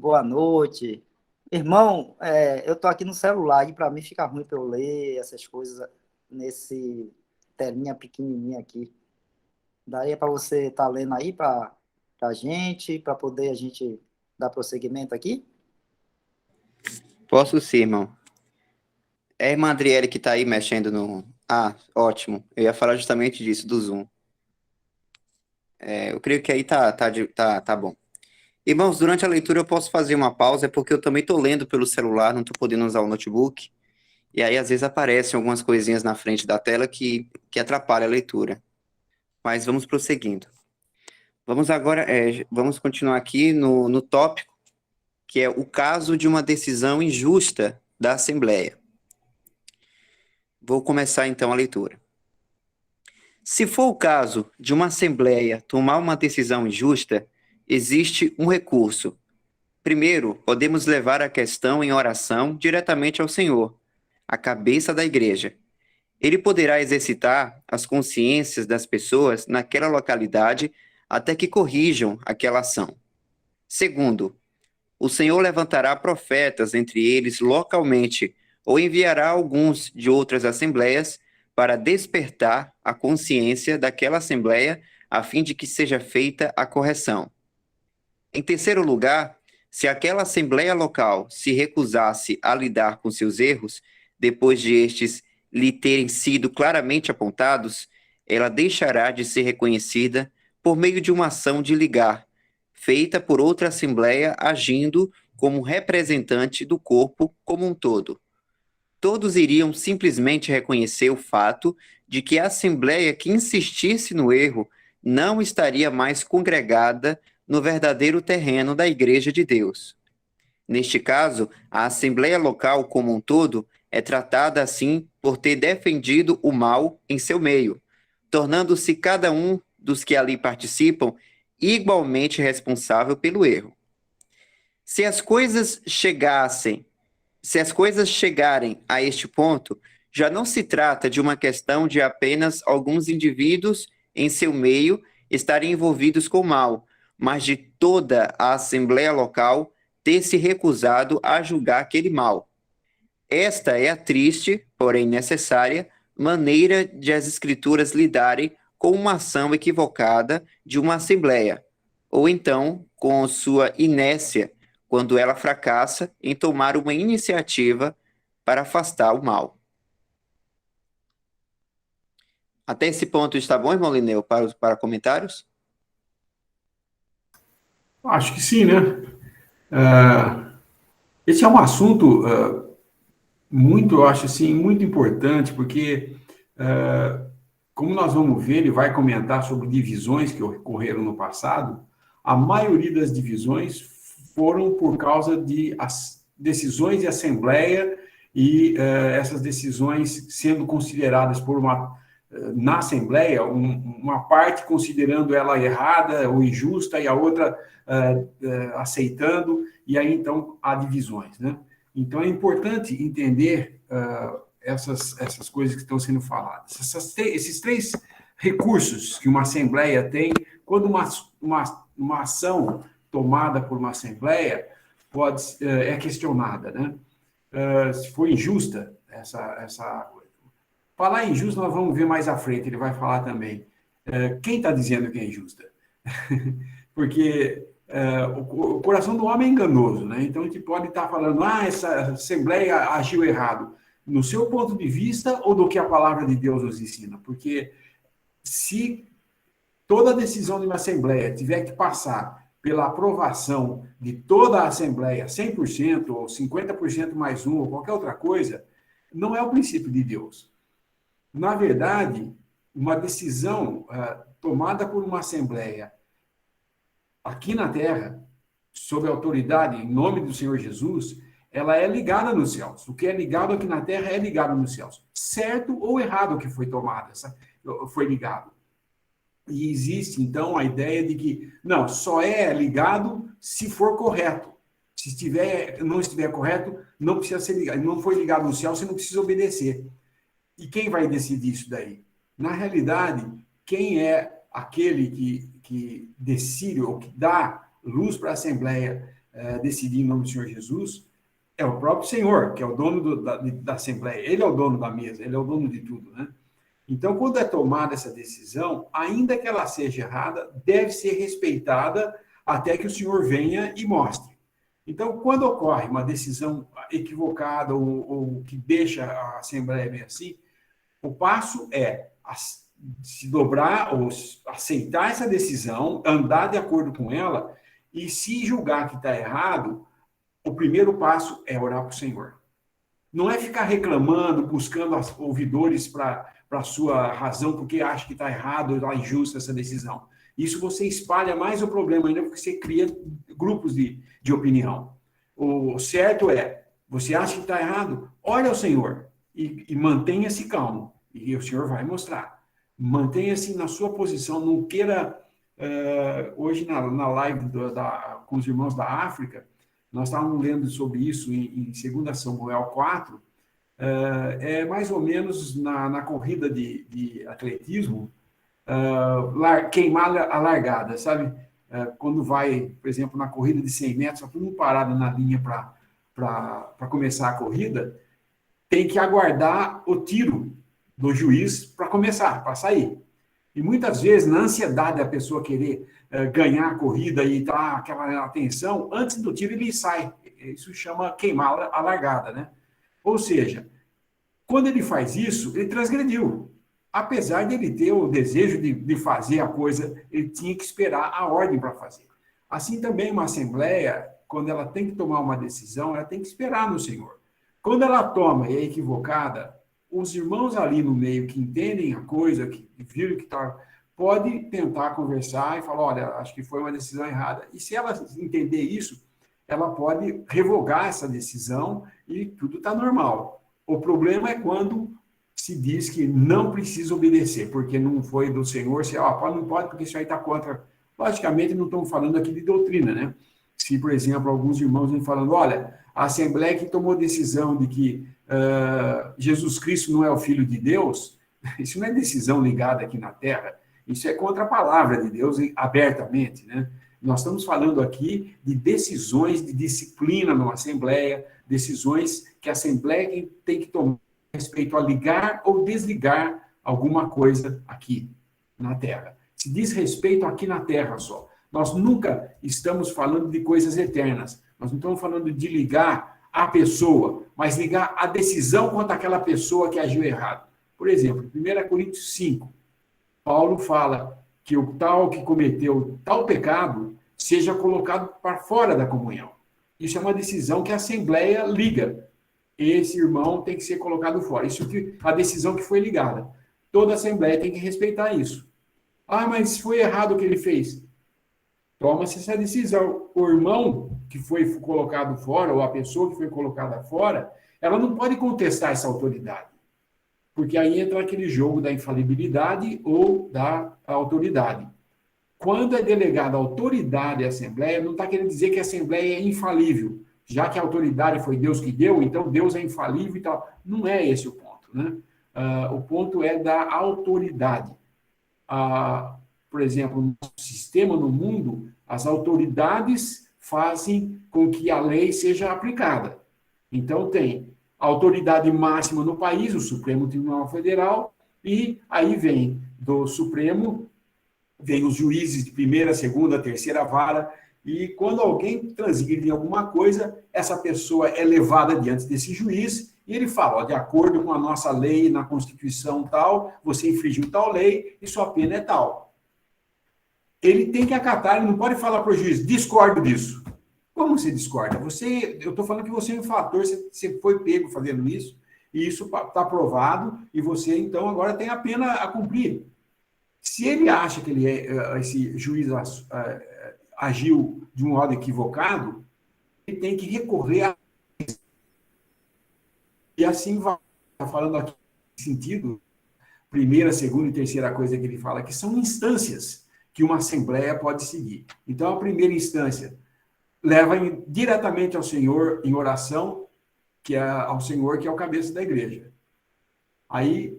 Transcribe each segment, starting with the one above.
Boa noite. Irmão, eu tô aqui no celular e para mim fica ruim para eu ler essas coisas nesse telinha pequenininha aqui. Daria para você estar lendo aí para a gente, para poder a gente dar prosseguimento aqui? Posso sim, irmão. É a irmã Adriele que tá aí mexendo no. Ah, ótimo. Eu ia falar justamente disso, do Zoom. Eu creio que aí tá bom. Irmãos, durante a leitura eu posso fazer uma pausa, é porque eu também tô lendo pelo celular, não tô podendo usar o notebook. E aí, às vezes, aparecem algumas coisinhas na frente da tela que atrapalham a leitura. Mas vamos prosseguindo. Vamos agora, vamos continuar aqui no tópico, que é o caso de uma decisão injusta da Assembleia. Vou começar então a leitura. Se for o caso de uma Assembleia tomar uma decisão injusta, existe um recurso. Primeiro, podemos levar a questão em oração diretamente ao Senhor, a cabeça da igreja. Ele poderá exercitar as consciências das pessoas naquela localidade até que corrijam aquela ação. Segundo, o Senhor levantará profetas entre eles localmente, ou enviará alguns de outras assembleias para despertar a consciência daquela assembleia, a fim de que seja feita a correção. Em terceiro lugar, se aquela assembleia local se recusasse a lidar com seus erros, depois de estes lhe terem sido claramente apontados, ela deixará de ser reconhecida por meio de uma ação de ligar, feita por outra assembleia agindo como representante do corpo como um todo. Todos iriam simplesmente reconhecer o fato de que a assembleia que insistisse no erro não estaria mais congregada no verdadeiro terreno da Igreja de Deus. Neste caso, a assembleia local como um todo é tratada assim por ter defendido o mal em seu meio, tornando-se cada um dos que ali participam igualmente responsável pelo erro. Se as coisas chegassem Se as coisas chegarem a este ponto, já não se trata de uma questão de apenas alguns indivíduos em seu meio estarem envolvidos com o mal, mas de toda a Assembleia local ter se recusado a julgar aquele mal. Esta é a triste, porém necessária, maneira de as Escrituras lidarem com uma ação equivocada de uma Assembleia, ou então com sua inércia, quando ela fracassa em tomar uma iniciativa para afastar o mal. Até esse ponto está bom, irmão Lineu, para comentários? Acho que sim, né? Esse é um assunto muito, eu acho assim, muito importante, porque, como nós vamos ver, ele vai comentar sobre divisões que ocorreram no passado, a maioria das divisões foram por causa de decisões de assembleia e essas decisões sendo consideradas por na Assembleia, uma parte considerando ela errada ou injusta e a outra aceitando, e aí então há divisões, né? Então é importante entender essas coisas que estão sendo faladas. Esses três recursos que uma Assembleia tem, quando uma ação tomada por uma Assembleia é questionada, né? Se foi injusta essa falar injusto, nós vamos ver mais à frente, ele vai falar também. Quem está dizendo que é injusta? Porque o coração do homem é enganoso, né? Então a gente pode estar falando, essa Assembleia agiu errado, no seu ponto de vista ou do que a palavra de Deus nos ensina. Porque se toda decisão de uma Assembleia tiver que passar pela aprovação de toda a Assembleia, 100% ou 50% mais um, ou qualquer outra coisa, não é o princípio de Deus. Na verdade, uma decisão tomada por uma Assembleia aqui na Terra, sob a autoridade, em nome do Senhor Jesus, ela é ligada nos céus. O que é ligado aqui na Terra é ligado nos céus. Certo ou errado o que foi tomado, foi ligado. E existe, então, a ideia de que, não, só é ligado se for correto. Se não estiver correto, não precisa ser ligado. Não foi ligado no céu, você não precisa obedecer. E quem vai decidir isso daí? Na realidade, quem é aquele que decide ou que dá luz para a Assembleia decidir em nome do Senhor Jesus, é o próprio Senhor, que é o dono da Assembleia. Ele é o dono da mesa, ele é o dono de tudo, né? Então, quando é tomada essa decisão, ainda que ela seja errada, deve ser respeitada até que o Senhor venha e mostre. Então, quando ocorre uma decisão equivocada ou que deixa a Assembleia bem assim, o passo é se dobrar ou aceitar essa decisão, andar de acordo com ela, e se julgar que está errado, o primeiro passo é orar para o Senhor. Não é ficar reclamando, buscando ouvidores para a sua razão, porque acha que está errado ou está injusta essa decisão. Isso você espalha mais o problema ainda, porque você cria grupos de opinião. O certo é, você acha que está errado? Olha ao Senhor e mantenha-se calmo. E o Senhor vai mostrar. Mantenha-se na sua posição, não queira... hoje, na live com os irmãos da África, nós estávamos lendo sobre isso em 2 Samuel 4, mais ou menos na corrida de atletismo, queimar a largada, sabe? Quando vai, por exemplo, na corrida de 100 metros, está todo mundo parado na linha para começar a corrida, tem que aguardar o tiro do juiz para começar, para sair. E muitas vezes, na ansiedade da pessoa querer ganhar a corrida e dar aquela atenção, antes do tiro ele sai. Isso chama queimar a largada, né? Ou seja, quando ele faz isso, ele transgrediu. Apesar de ele ter o desejo de fazer a coisa, ele tinha que esperar a ordem para fazer. Assim também uma assembleia, quando ela tem que tomar uma decisão, ela tem que esperar no Senhor. Quando ela toma e é equivocada, os irmãos ali no meio que entendem a coisa, que viram que está, pode tentar conversar e falar, olha, acho que foi uma decisão errada. E se ela entender isso, ela pode revogar essa decisão e tudo está normal. O problema é quando se diz que não precisa obedecer, porque não foi do Senhor, se não pode, porque isso aí está contra. Logicamente, não estamos falando aqui de doutrina, né? Se, por exemplo, alguns irmãos vêm falando, olha, a Assembleia que tomou decisão de que Jesus Cristo não é o Filho de Deus, isso não é decisão ligada aqui na Terra, isso é contra a palavra de Deus abertamente, né? Nós estamos falando aqui de decisões de disciplina numa Assembleia, decisões que a Assembleia tem que tomar respeito a ligar ou desligar alguma coisa aqui na Terra. Se diz respeito aqui na Terra só. Nós nunca estamos falando de coisas eternas. Nós não estamos falando de ligar a pessoa, mas ligar a decisão contra aquela pessoa que agiu errado. Por exemplo, em 1 Coríntios 5, Paulo fala que o tal que cometeu tal pecado seja colocado para fora da comunhão. Isso é uma decisão que a Assembleia liga. Esse irmão tem que ser colocado fora. Isso é a decisão que foi ligada. Toda a Assembleia tem que respeitar isso. Mas foi errado o que ele fez. Toma-se essa decisão. O irmão que foi colocado fora, ou a pessoa que foi colocada fora, ela não pode contestar essa autoridade. Porque aí entra aquele jogo da infalibilidade ou da autoridade. Quando é delegada autoridade à Assembleia, não está querendo dizer que a Assembleia é infalível. Já que a autoridade foi Deus que deu, então Deus é infalível e tal. Não é esse o ponto, né? O ponto é da autoridade. Por exemplo, no sistema, no mundo, as autoridades fazem com que a lei seja aplicada. Então, tem a autoridade máxima no país, o Supremo Tribunal Federal, e aí vem do Supremo, vem os juízes de primeira, segunda, terceira vara, e quando alguém transgride em alguma coisa, essa pessoa é levada diante desse juiz, e ele fala, de acordo com a nossa lei, na Constituição tal, você infringiu tal lei, e sua pena é tal. Ele tem que acatar, ele não pode falar para o juiz, discordo disso. Como você discorda? Eu estou falando que você é um infrator, você foi pego fazendo isso, e isso está provado, e você, então, agora tem a pena a cumprir. Se ele acha que esse juiz agiu de um modo equivocado, ele tem que recorrer a... E assim vai. Está falando aqui nesse sentido, primeira, segunda e terceira coisa que ele fala, que são instâncias que uma assembleia pode seguir. Então, a primeira instância leva diretamente ao Senhor em oração, ao Senhor que é o cabeça da igreja. Aí,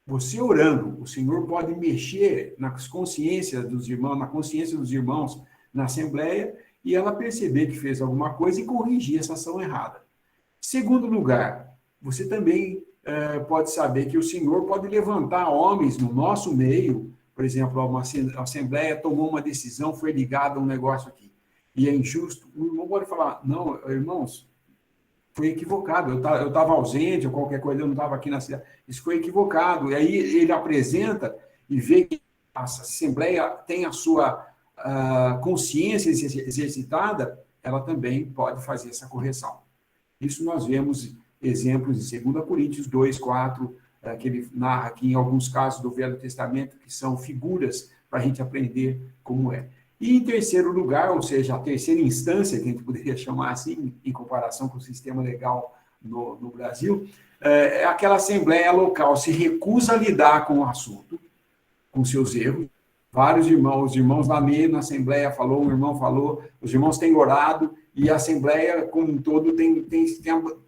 você orando, o Senhor pode mexer nas consciências dos irmãos, na consciência dos irmãos na Assembleia, e ela perceber que fez alguma coisa e corrigir essa ação errada. Segundo lugar, você também pode saber que o Senhor pode levantar homens no nosso meio, por exemplo, uma assembleia tomou uma decisão, foi ligada a um negócio aqui, e é injusto, o irmão pode falar, não, irmãos, foi equivocado, eu estava ausente, ou qualquer coisa, eu não estava aqui na cidade, isso foi equivocado, e aí ele apresenta e vê que a assembleia tem a sua consciência exercitada, ela também pode fazer essa correção. Isso nós vemos exemplos em 2 Coríntios 2, 4, que ele narra aqui em alguns casos do Velho Testamento, que são figuras para a gente aprender como é. E em terceiro lugar, ou seja, a terceira instância, que a gente poderia chamar assim, em comparação com o sistema legal no Brasil, é aquela assembleia local se recusa a lidar com o assunto, com seus erros. Vários irmãos, os irmãos lá meio na assembleia falou, um irmão falou, os irmãos têm orado, e a assembleia como um todo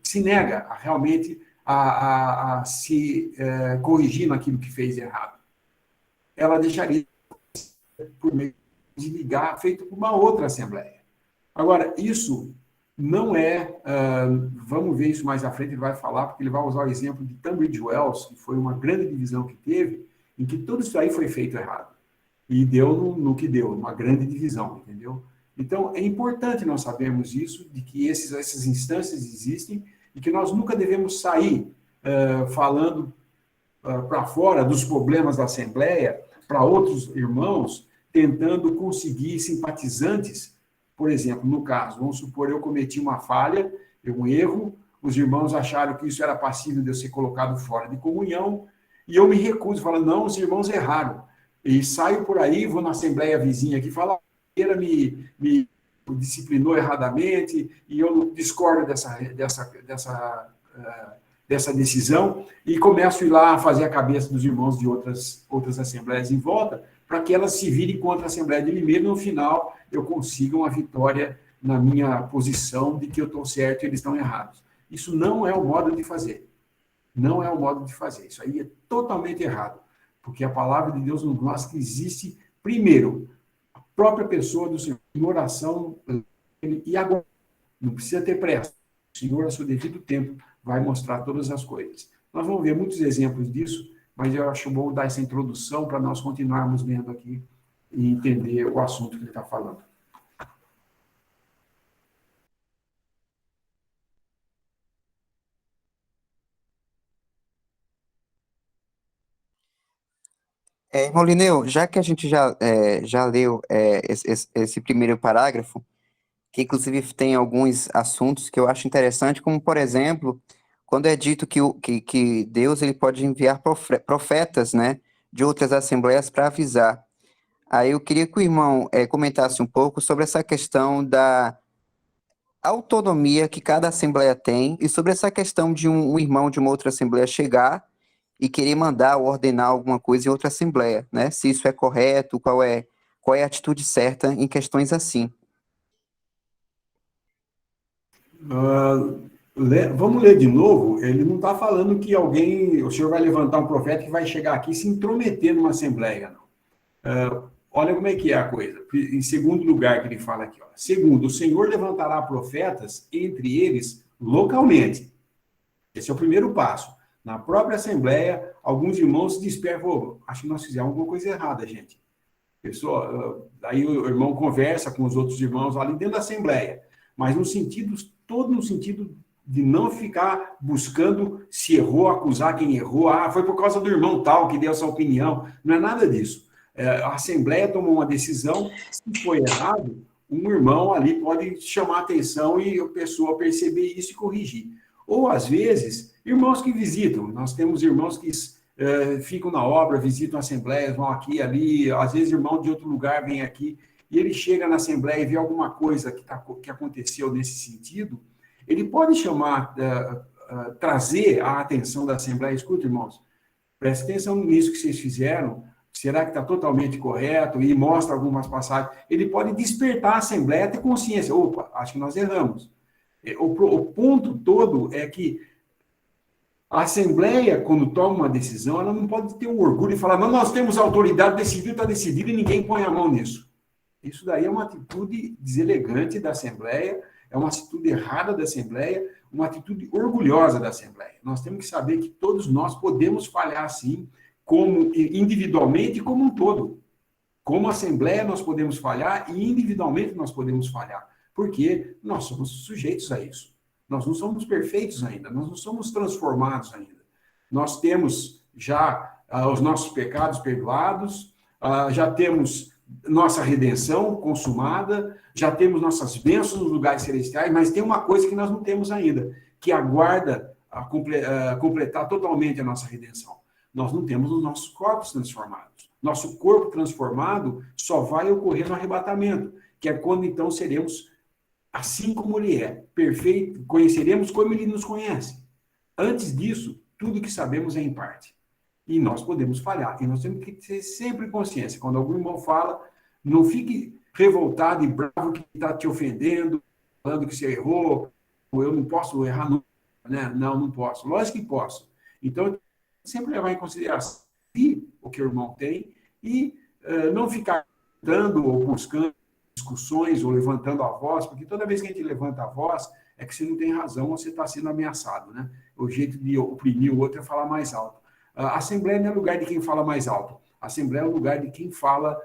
se nega realmente a se corrigir naquilo que fez errado. Ela deixaria por meio de ligar, feito por uma outra assembleia. Agora, isso não vamos ver isso mais à frente, ele vai falar, porque ele vai usar o exemplo de Tunbridge Wells, que foi uma grande divisão que teve, em que tudo isso aí foi feito errado. E deu no que deu, uma grande divisão, entendeu? Então, é importante nós sabermos isso, de que essas instâncias existem, e que nós nunca devemos sair falando para fora dos problemas da Assembleia, para outros irmãos, tentando conseguir simpatizantes. Por exemplo, no caso, vamos supor, eu cometi uma falha, um erro, os irmãos acharam que isso era passível de eu ser colocado fora de comunhão, e eu me recuso, falo, não, os irmãos erraram. E saio por aí, vou na assembleia vizinha aqui, falo, me disciplinou erradamente, e eu discordo dessa decisão, e começo a ir lá fazer a cabeça dos irmãos de outras assembleias em volta, para que elas se virem contra a Assembleia de Limeira, e no final eu consiga uma vitória na minha posição de que eu estou certo e eles estão errados. Isso não é o modo de fazer. Não é o modo de fazer. Isso aí é totalmente errado. Porque a palavra de Deus nos mostra que existe, primeiro, a própria pessoa do Senhor, em oração, e agora, não precisa ter pressa. O Senhor, a seu devido tempo, vai mostrar todas as coisas. Nós vamos ver muitos exemplos disso, mas eu acho bom dar essa introdução para nós continuarmos lendo aqui e entender o assunto que ele está falando. Irmão Lineu, já que a gente já leu esse primeiro parágrafo, que inclusive tem alguns assuntos que eu acho interessante, como, por exemplo, quando é dito que Deus ele pode enviar profetas, né, de outras assembleias para avisar. Aí eu queria que o irmão comentasse um pouco sobre essa questão da autonomia que cada assembleia tem e sobre essa questão de um irmão de uma outra assembleia chegar e querer mandar ou ordenar alguma coisa em outra assembleia, né? Se isso é correto, qual é a atitude certa em questões assim. Vamos ler de novo. Ele não está falando que o senhor vai levantar um profeta que vai chegar aqui e se intrometer numa assembleia, não. Olha como é que é a coisa. Em segundo lugar que ele fala aqui, ó. Segundo, o Senhor levantará profetas entre eles localmente. Esse é o primeiro passo. Na própria assembleia, alguns irmãos se despertam, acho que nós fizemos alguma coisa errada, gente. Daí o irmão conversa com os outros irmãos ali dentro da assembleia, mas todo no sentido de não ficar buscando se errou, acusar quem errou, foi por causa do irmão tal que deu essa opinião. Não é nada disso. A assembleia tomou uma decisão, se foi errado, um irmão ali pode chamar atenção e a pessoa perceber isso e corrigir. Ou, às vezes, irmãos que visitam. Nós temos irmãos que ficam na obra, visitam assembleias, vão aqui, ali. Às vezes, irmão de outro lugar vem aqui e ele chega na assembleia e vê alguma coisa que aconteceu nesse sentido. Ele pode chamar, trazer a atenção da assembleia. Escuta, irmãos, preste atenção nisso que vocês fizeram. Será que está totalmente correto? E mostra algumas passagens. Ele pode despertar a assembleia, ter consciência. Opa, acho que nós erramos. O ponto todo é que a assembleia, quando toma uma decisão, ela não pode ter o orgulho e falar, não, nós temos autoridade, decidiu, está decidido e ninguém põe a mão nisso. Isso daí é uma atitude deselegante da Assembleia, é uma atitude errada da Assembleia, uma atitude orgulhosa da Assembleia. Nós temos que saber que todos nós podemos falhar, sim, como individualmente e como um todo. Como Assembleia nós podemos falhar e individualmente nós podemos falhar, porque nós somos sujeitos a isso. Nós não somos perfeitos ainda, nós não somos transformados ainda. Nós temos já os nossos pecados perdoados, já temos nossa redenção consumada, já temos nossas bênçãos nos lugares celestiais, mas tem uma coisa que nós não temos ainda, que aguarda completar totalmente a nossa redenção. Nós não temos os nossos corpos transformados. Nosso corpo transformado só vai ocorrer no arrebatamento, que é quando então seremos assim como ele é, perfeito, conheceremos como ele nos conhece. Antes disso, tudo que sabemos é em parte. E nós podemos falhar. E nós temos que ter sempre consciência. Quando algum irmão fala, não fique revoltado e bravo que está te ofendendo, falando que você errou, ou eu não posso errar nunca, né? Não, não posso. Lógico que posso. Então, sempre levar em consideração o que o irmão tem e não ficar dando ou buscando discussões ou levantando a voz, porque toda vez que a gente levanta a voz, é que você não tem razão ou você está sendo ameaçado, né? O jeito de oprimir o outro é falar mais alto. A Assembleia não é lugar de quem fala mais alto. A Assembleia é o lugar de quem fala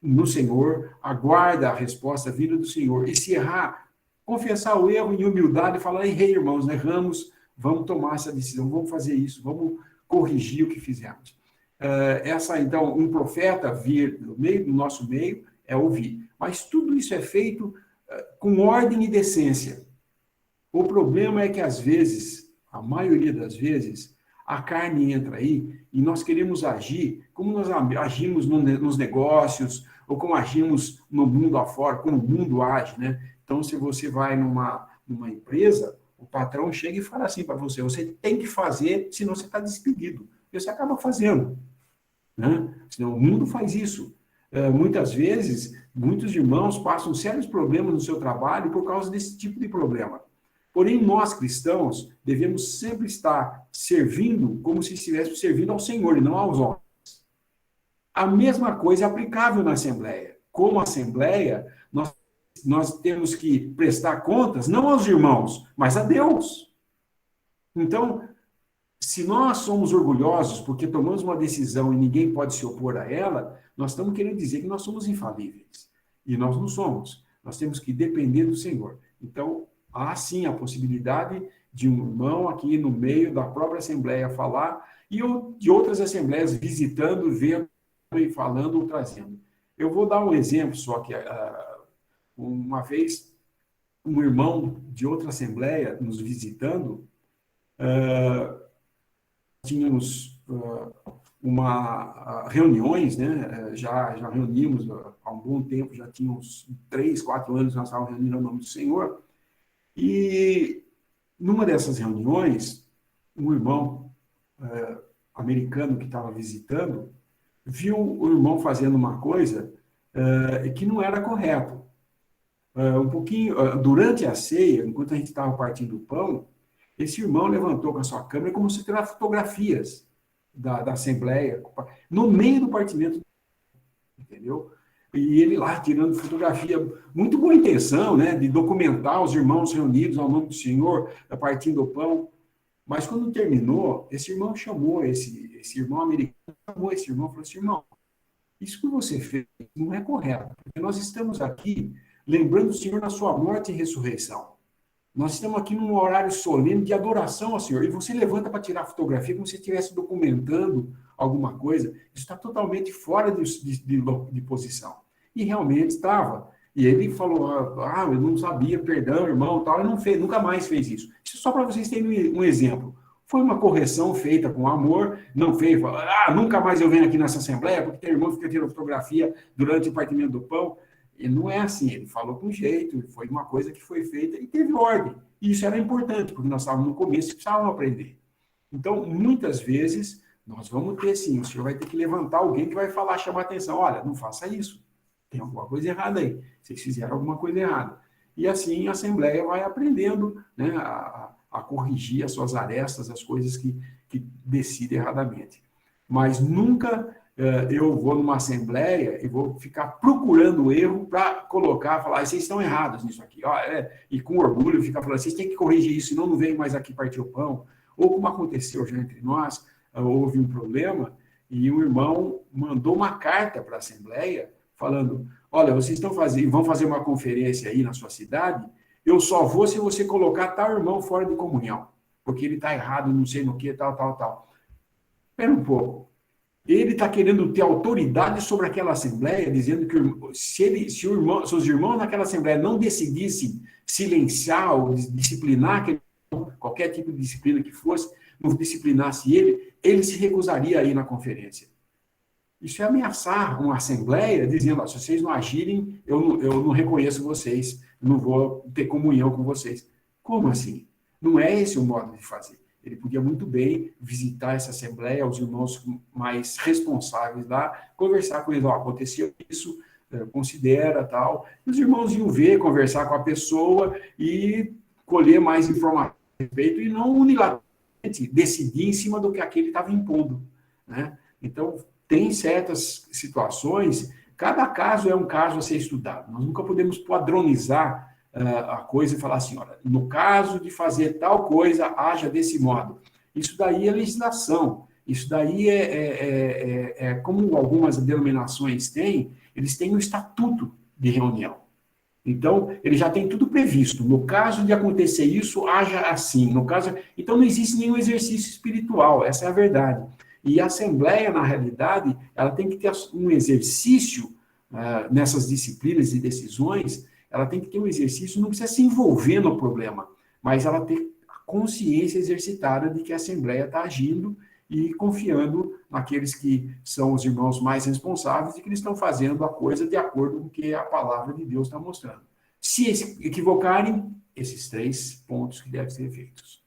no Senhor, aguarda a resposta vinda do Senhor. E se errar, confessar o erro em humildade e falar, errei, irmãos, erramos, vamos tomar essa decisão, vamos fazer isso, vamos corrigir o que fizemos. Então, um profeta vir no meio do nosso meio é ouvir. Mas tudo isso é feito com ordem e decência. O problema é que, às vezes, a maioria das vezes, a carne entra aí e nós queremos agir como nós agimos nos negócios ou como agimos no mundo afora, como o mundo age, né? Então, se você vai numa empresa, o patrão chega e fala assim para você, você tem que fazer, senão você está despedido. E você acaba fazendo, né? Senão o mundo faz isso. Muitas vezes, muitos irmãos passam sérios problemas no seu trabalho por causa desse tipo de problema. Porém, nós cristãos devemos sempre estar servindo como se estivéssemos servindo ao Senhor e não aos homens. A mesma coisa é aplicável na Assembleia. Como Assembleia, nós temos que prestar contas não aos irmãos, mas a Deus. Então, se nós somos orgulhosos porque tomamos uma decisão e ninguém pode se opor a ela, nós estamos querendo dizer que nós somos infalíveis. E nós não somos. Nós temos que depender do Senhor. Então, há sim a possibilidade de um irmão aqui no meio da própria Assembleia falar e de outras Assembleias visitando, vendo e falando ou trazendo. Eu vou dar um exemplo só que uma vez um irmão de outra Assembleia nos visitando, tínhamos reuniões, né? Já reunimos há um bom tempo, já tínhamos 3, 4 anos nós estávamos reunindo o nome do Senhor. E numa dessas reuniões, um irmão americano que estava visitando viu o irmão fazendo uma coisa que não era correto. Durante a ceia, enquanto a gente estava partindo o pão, esse irmão levantou com a sua câmera como se tirar fotografias da Assembleia, no meio do partimento, entendeu? E ele lá tirando fotografia, muito boa intenção, né, de documentar os irmãos reunidos ao nome do Senhor, partindo o pão. Mas quando terminou, esse irmão chamou, esse irmão americano, chamou esse irmão e falou assim, irmão, isso que você fez não é correto, porque nós estamos aqui lembrando o Senhor na sua morte e ressurreição. Nós estamos aqui num horário solene de adoração ao Senhor, e você levanta para tirar fotografia como se estivesse documentando alguma coisa. Isso está totalmente fora de posição. E realmente estava. E ele falou, eu não sabia, perdão, irmão, tal, ele não fez, nunca mais fez isso. Isso só para vocês terem um exemplo. Foi uma correção feita com amor, não fez, nunca mais eu venho aqui nessa Assembleia, porque tem irmão que fica tirando fotografia durante o partimento do pão. E não é assim, ele falou com jeito, foi uma coisa que foi feita e teve ordem. E isso era importante, porque nós estávamos no começo e precisávamos aprender. Então, muitas vezes, nós vamos ter sim, o senhor vai ter que levantar alguém que vai falar, chamar a atenção, olha, não faça isso, tem alguma coisa errada aí, vocês fizeram alguma coisa errada. E assim a Assembleia vai aprendendo, né, a corrigir as suas arestas, as coisas que decide erradamente. Mas nunca eu vou numa assembleia e vou ficar procurando o erro para colocar, falar, vocês estão errados nisso aqui. Ó, e com orgulho ficar falando, vocês têm que corrigir isso, senão não vem mais aqui partir o pão. Ou como aconteceu já entre nós, houve um problema e um irmão mandou uma carta para a assembleia falando, olha, vocês vão fazer uma conferência aí na sua cidade, eu só vou se você colocar tal irmão fora de comunhão, porque ele está errado, não sei no que, tal, tal, tal. Espera um pouco. Ele está querendo ter autoridade sobre aquela assembleia, dizendo que se os irmãos naquela assembleia não decidissem silenciar ou disciplinar qualquer tipo de disciplina que fosse, não disciplinasse ele se recusaria a ir na conferência. Isso é ameaçar uma assembleia, dizendo, se vocês não agirem, eu não reconheço vocês, não vou ter comunhão com vocês. Como assim? Não é esse o modo de fazer. Ele podia muito bem visitar essa assembleia, os irmãos mais responsáveis lá, conversar com eles, aconteceu isso, considera, tal. E os irmãos iam ver, conversar com a pessoa e colher mais informações a respeito e não unilateralmente decidir em cima do que aquele estava impondo, né? Então, tem certas situações, cada caso é um caso a ser estudado. Nós nunca podemos padronizar a coisa e falar assim, olha, no caso de fazer tal coisa, haja desse modo. Isso daí é legislação, isso daí como algumas denominações têm, eles têm um estatuto de reunião. Então, ele já tem tudo previsto. No caso de acontecer isso, haja assim. Então, não existe nenhum exercício espiritual, essa é a verdade. E a Assembleia, na realidade, ela tem que ter um exercício nessas disciplinas e decisões, ela tem que ter um exercício, não precisa se envolver no problema, mas ela ter a consciência exercitada de que a Assembleia está agindo e confiando naqueles que são os irmãos mais responsáveis e que eles estão fazendo a coisa de acordo com o que a palavra de Deus está mostrando. Se equivocarem, esses 3 pontos que devem ser feitos.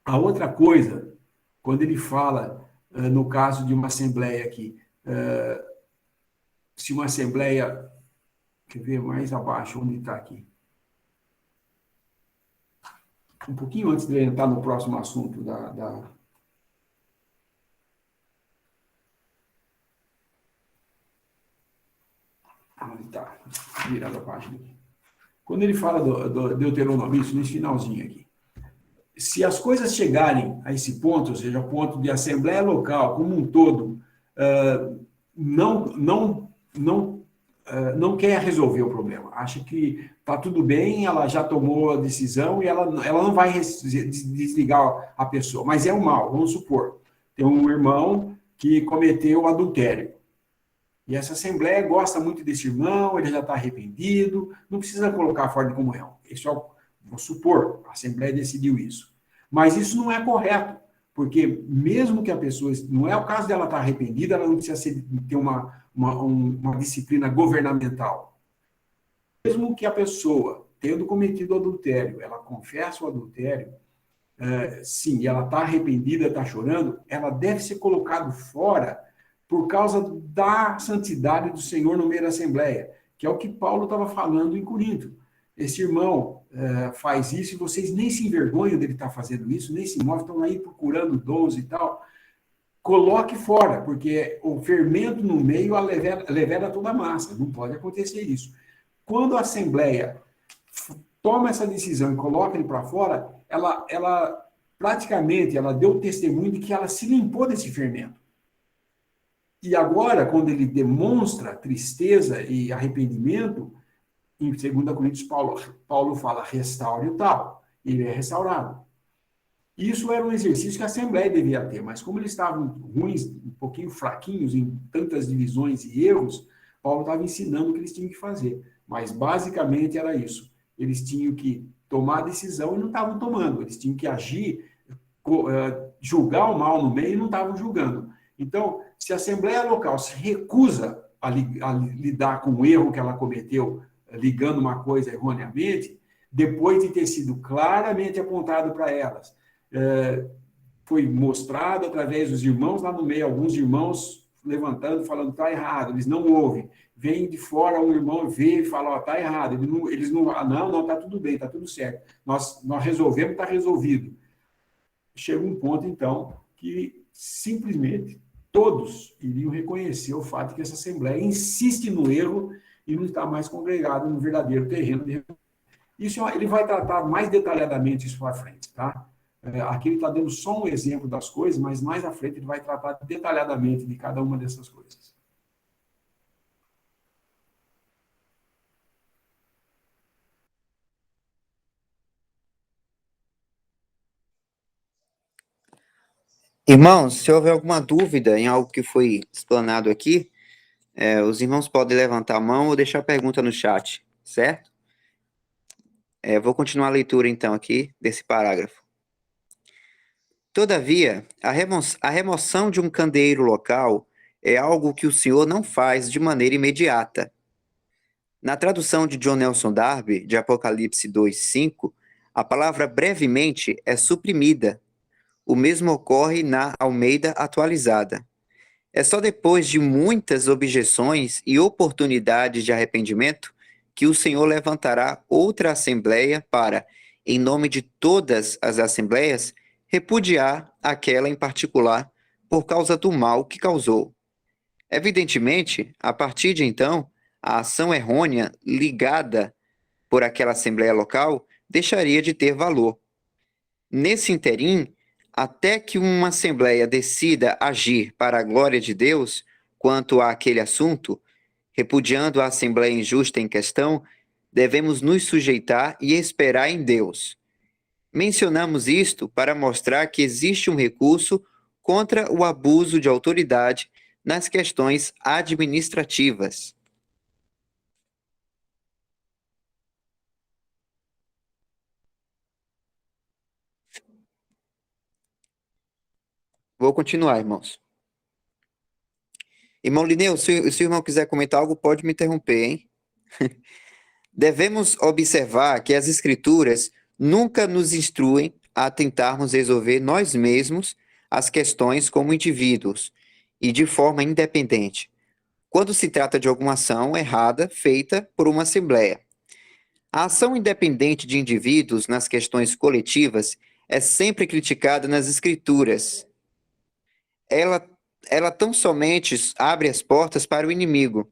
A outra coisa, quando ele fala, no caso de uma Assembleia aqui, se uma Assembleia... Quer ver mais abaixo, onde está aqui? Um pouquinho antes de entrar no próximo assunto Onde está? Virando a página aqui. Quando ele fala do Deuteronômio, isso nesse finalzinho aqui. Se as coisas chegarem a esse ponto, ou seja, o ponto de assembleia local como um todo, não quer resolver o problema, acha que está tudo bem, ela já tomou a decisão e ela não vai desligar a pessoa, mas é um mal, vamos supor, tem um irmão que cometeu adultério, e essa assembleia gosta muito desse irmão, ele já está arrependido, não precisa colocar fora de comunhão, isso vou supor, a assembleia decidiu isso, mas isso não é correto, porque mesmo que a pessoa, não é o caso dela estar arrependida, ela não precisa ter uma disciplina governamental. Mesmo que a pessoa, tendo cometido adultério, ela confessa o adultério, sim, ela está arrependida, está chorando, ela deve ser colocada fora por causa da santidade do Senhor no meio da Assembleia, que é o que Paulo estava falando em Corinto. Esse irmão faz isso e vocês nem se envergonham dele estar fazendo isso, nem se movem, estão aí procurando dons e tal. Coloque fora, porque o fermento no meio leveda toda a massa. Não pode acontecer isso. Quando a Assembleia toma essa decisão e coloca ele para fora, ela praticamente deu o testemunho de que ela se limpou desse fermento. E agora, quando ele demonstra tristeza e arrependimento, em 2 Coríntios, Paulo fala, restaure o tal. Ele é restaurado. Isso era um exercício que a Assembleia devia ter, mas como eles estavam ruins, um pouquinho fraquinhos em tantas divisões e erros, Paulo estava ensinando o que eles tinham que fazer. Mas basicamente era isso. Eles tinham que tomar a decisão e não estavam tomando. Eles tinham que agir, julgar o mal no meio e não estavam julgando. Então, se a Assembleia Local se recusa a lidar com o erro que ela cometeu, ligando uma coisa erroneamente, depois de ter sido claramente apontado para elas, foi mostrado através dos irmãos lá no meio, alguns irmãos levantando, falando, está errado, eles não ouvem. Vem de fora um irmão, vê e fala, está errado. Eles não, está tudo bem, está tudo certo. Nós resolvemos, está resolvido. Chega um ponto, então, que simplesmente todos iriam reconhecer o fato de que essa Assembleia insiste no erro e não está mais congregada no verdadeiro terreno de. Isso ele vai tratar mais detalhadamente isso para frente, tá? Aqui ele está dando só um exemplo das coisas, mas mais à frente ele vai tratar detalhadamente de cada uma dessas coisas. Irmãos, se houver alguma dúvida em algo que foi explanado aqui, os irmãos podem levantar a mão ou deixar a pergunta no chat, certo? Vou continuar a leitura, então, aqui desse parágrafo. Todavia, a remoção de um candeeiro local é algo que o Senhor não faz de maneira imediata. Na tradução de John Nelson Darby, de Apocalipse 2:5, a palavra brevemente é suprimida. O mesmo ocorre na Almeida atualizada. É só depois de muitas objeções e oportunidades de arrependimento que o Senhor levantará outra assembleia para, em nome de todas as assembleias, repudiar aquela em particular por causa do mal que causou. Evidentemente, a partir de então, a ação errônea ligada por aquela assembleia local deixaria de ter valor. Nesse interim, até que uma assembleia decida agir para a glória de Deus quanto àquele assunto, repudiando a assembleia injusta em questão, devemos nos sujeitar e esperar em Deus. Mencionamos isto para mostrar que existe um recurso contra o abuso de autoridade nas questões administrativas. Vou continuar, irmãos. Irmão Lineu, se o irmão quiser comentar algo, pode me interromper, hein? Devemos observar que as Escrituras nunca nos instruem a tentarmos resolver nós mesmos as questões como indivíduos e de forma independente, quando se trata de alguma ação errada feita por uma assembleia. A ação independente de indivíduos nas questões coletivas é sempre criticada nas Escrituras. Ela tão somente abre as portas para o inimigo.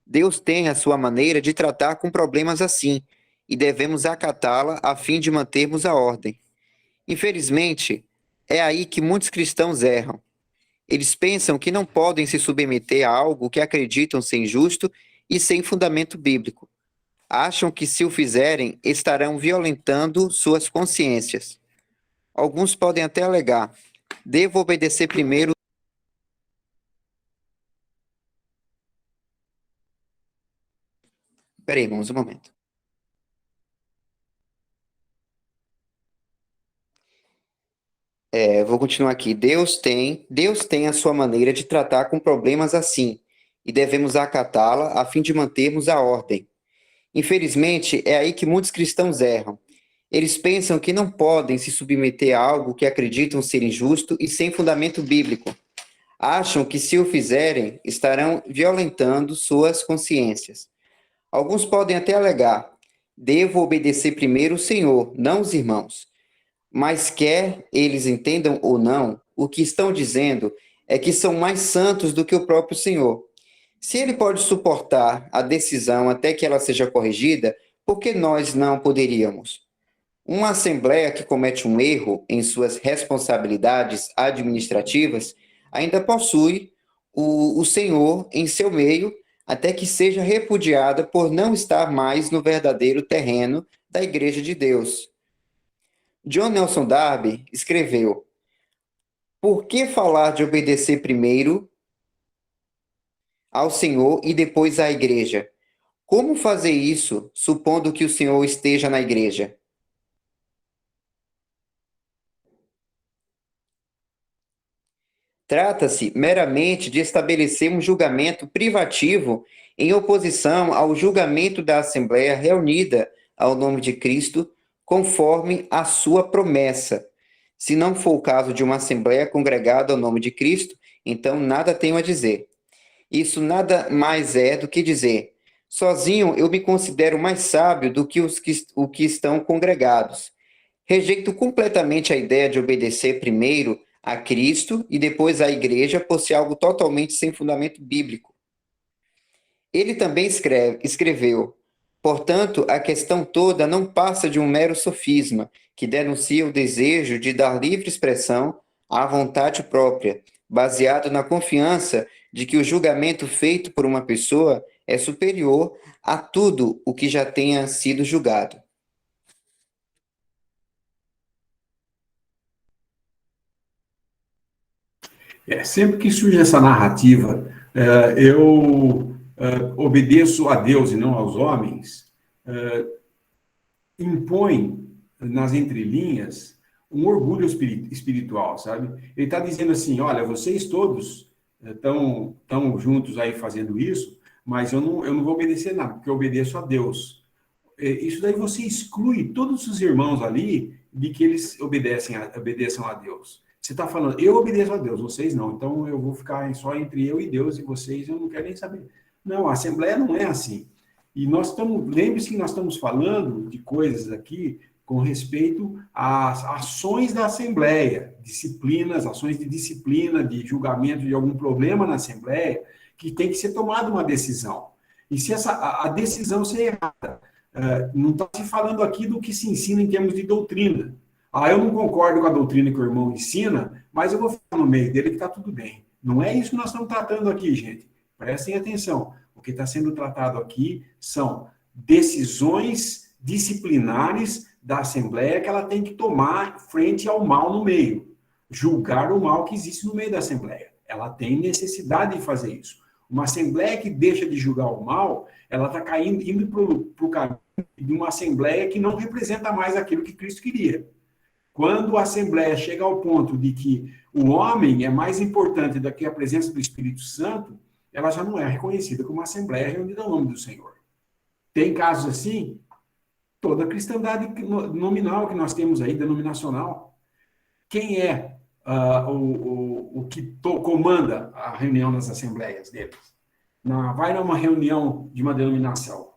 Deus tem a sua maneira de tratar com problemas assim, e devemos acatá-la a fim de mantermos a ordem. Infelizmente, é aí que muitos cristãos erram. Eles pensam que não podem se submeter a algo que acreditam ser injusto e sem fundamento bíblico. Acham que, se o fizerem, estarão violentando suas consciências. Alguns podem até alegar: devo obedecer primeiro. Peraí, irmãos, um momento. Vou continuar aqui. Deus tem a sua maneira de tratar com problemas assim, e devemos acatá-la a fim de mantermos a ordem. Infelizmente, é aí que muitos cristãos erram. Eles pensam que não podem se submeter a algo que acreditam ser injusto e sem fundamento bíblico. Acham que, se o fizerem, estarão violentando suas consciências. Alguns podem até alegar: devo obedecer primeiro o Senhor, não os irmãos. Mas quer eles entendam ou não, o que estão dizendo é que são mais santos do que o próprio Senhor. Se ele pode suportar a decisão até que ela seja corrigida, por que nós não poderíamos? Uma assembleia que comete um erro em suas responsabilidades administrativas ainda possui o Senhor em seu meio até que seja repudiada por não estar mais no verdadeiro terreno da Igreja de Deus. John Nelson Darby escreveu: por que falar de obedecer primeiro ao Senhor e depois à Igreja? Como fazer isso, supondo que o Senhor esteja na Igreja? Trata-se meramente de estabelecer um julgamento privativo em oposição ao julgamento da Assembleia reunida ao nome de Cristo, conforme a sua promessa. Se não for o caso de uma Assembleia congregada ao nome de Cristo, então nada tenho a dizer. Isso nada mais é do que dizer: sozinho eu me considero mais sábio do que os que estão congregados. Rejeito completamente a ideia de obedecer primeiro a Cristo e depois à Igreja por ser algo totalmente sem fundamento bíblico. Ele também escreveu: portanto, a questão toda não passa de um mero sofisma, que denuncia o desejo de dar livre expressão à vontade própria, baseado na confiança de que o julgamento feito por uma pessoa é superior a tudo o que já tenha sido julgado. Sempre que surge essa narrativa, eu obedeço a Deus e não aos homens, impõe nas entrelinhas um orgulho espiritual, sabe? Ele está dizendo assim, olha, vocês todos estão juntos aí fazendo isso, mas eu não vou obedecer nada, porque eu obedeço a Deus. Isso daí você exclui todos os irmãos ali de que eles obedeçam a Deus. Você está falando, eu obedeço a Deus, vocês não, então eu vou ficar só entre eu e Deus e vocês, eu não quero nem saber. Não, a Assembleia não é assim. E lembre-se que nós estamos falando de coisas aqui com respeito às ações da Assembleia, disciplinas, ações de disciplina, de julgamento de algum problema na Assembleia, que tem que ser tomada uma decisão. E se a decisão ser errada, não está se falando aqui do que se ensina em termos de doutrina. Eu não concordo com a doutrina que o irmão ensina, mas eu vou ficar no meio dele que está tudo bem. Não é isso que nós estamos tratando aqui, gente. Prestem atenção. O que está sendo tratado aqui são decisões disciplinares da Assembleia que ela tem que tomar frente ao mal no meio. Julgar o mal que existe no meio da Assembleia. Ela tem necessidade de fazer isso. Uma Assembleia que deixa de julgar o mal, ela está indo para o caminho de uma Assembleia que não representa mais aquilo que Cristo queria. Quando a Assembleia chega ao ponto de que o homem é mais importante do que a presença do Espírito Santo, ela já não é reconhecida como uma Assembleia reunida ao nome do Senhor. Tem casos assim? Toda a cristandade nominal que nós temos aí, denominacional. Quem é o que comanda a reunião nas assembleias deles? Vai numa reunião de uma denominação.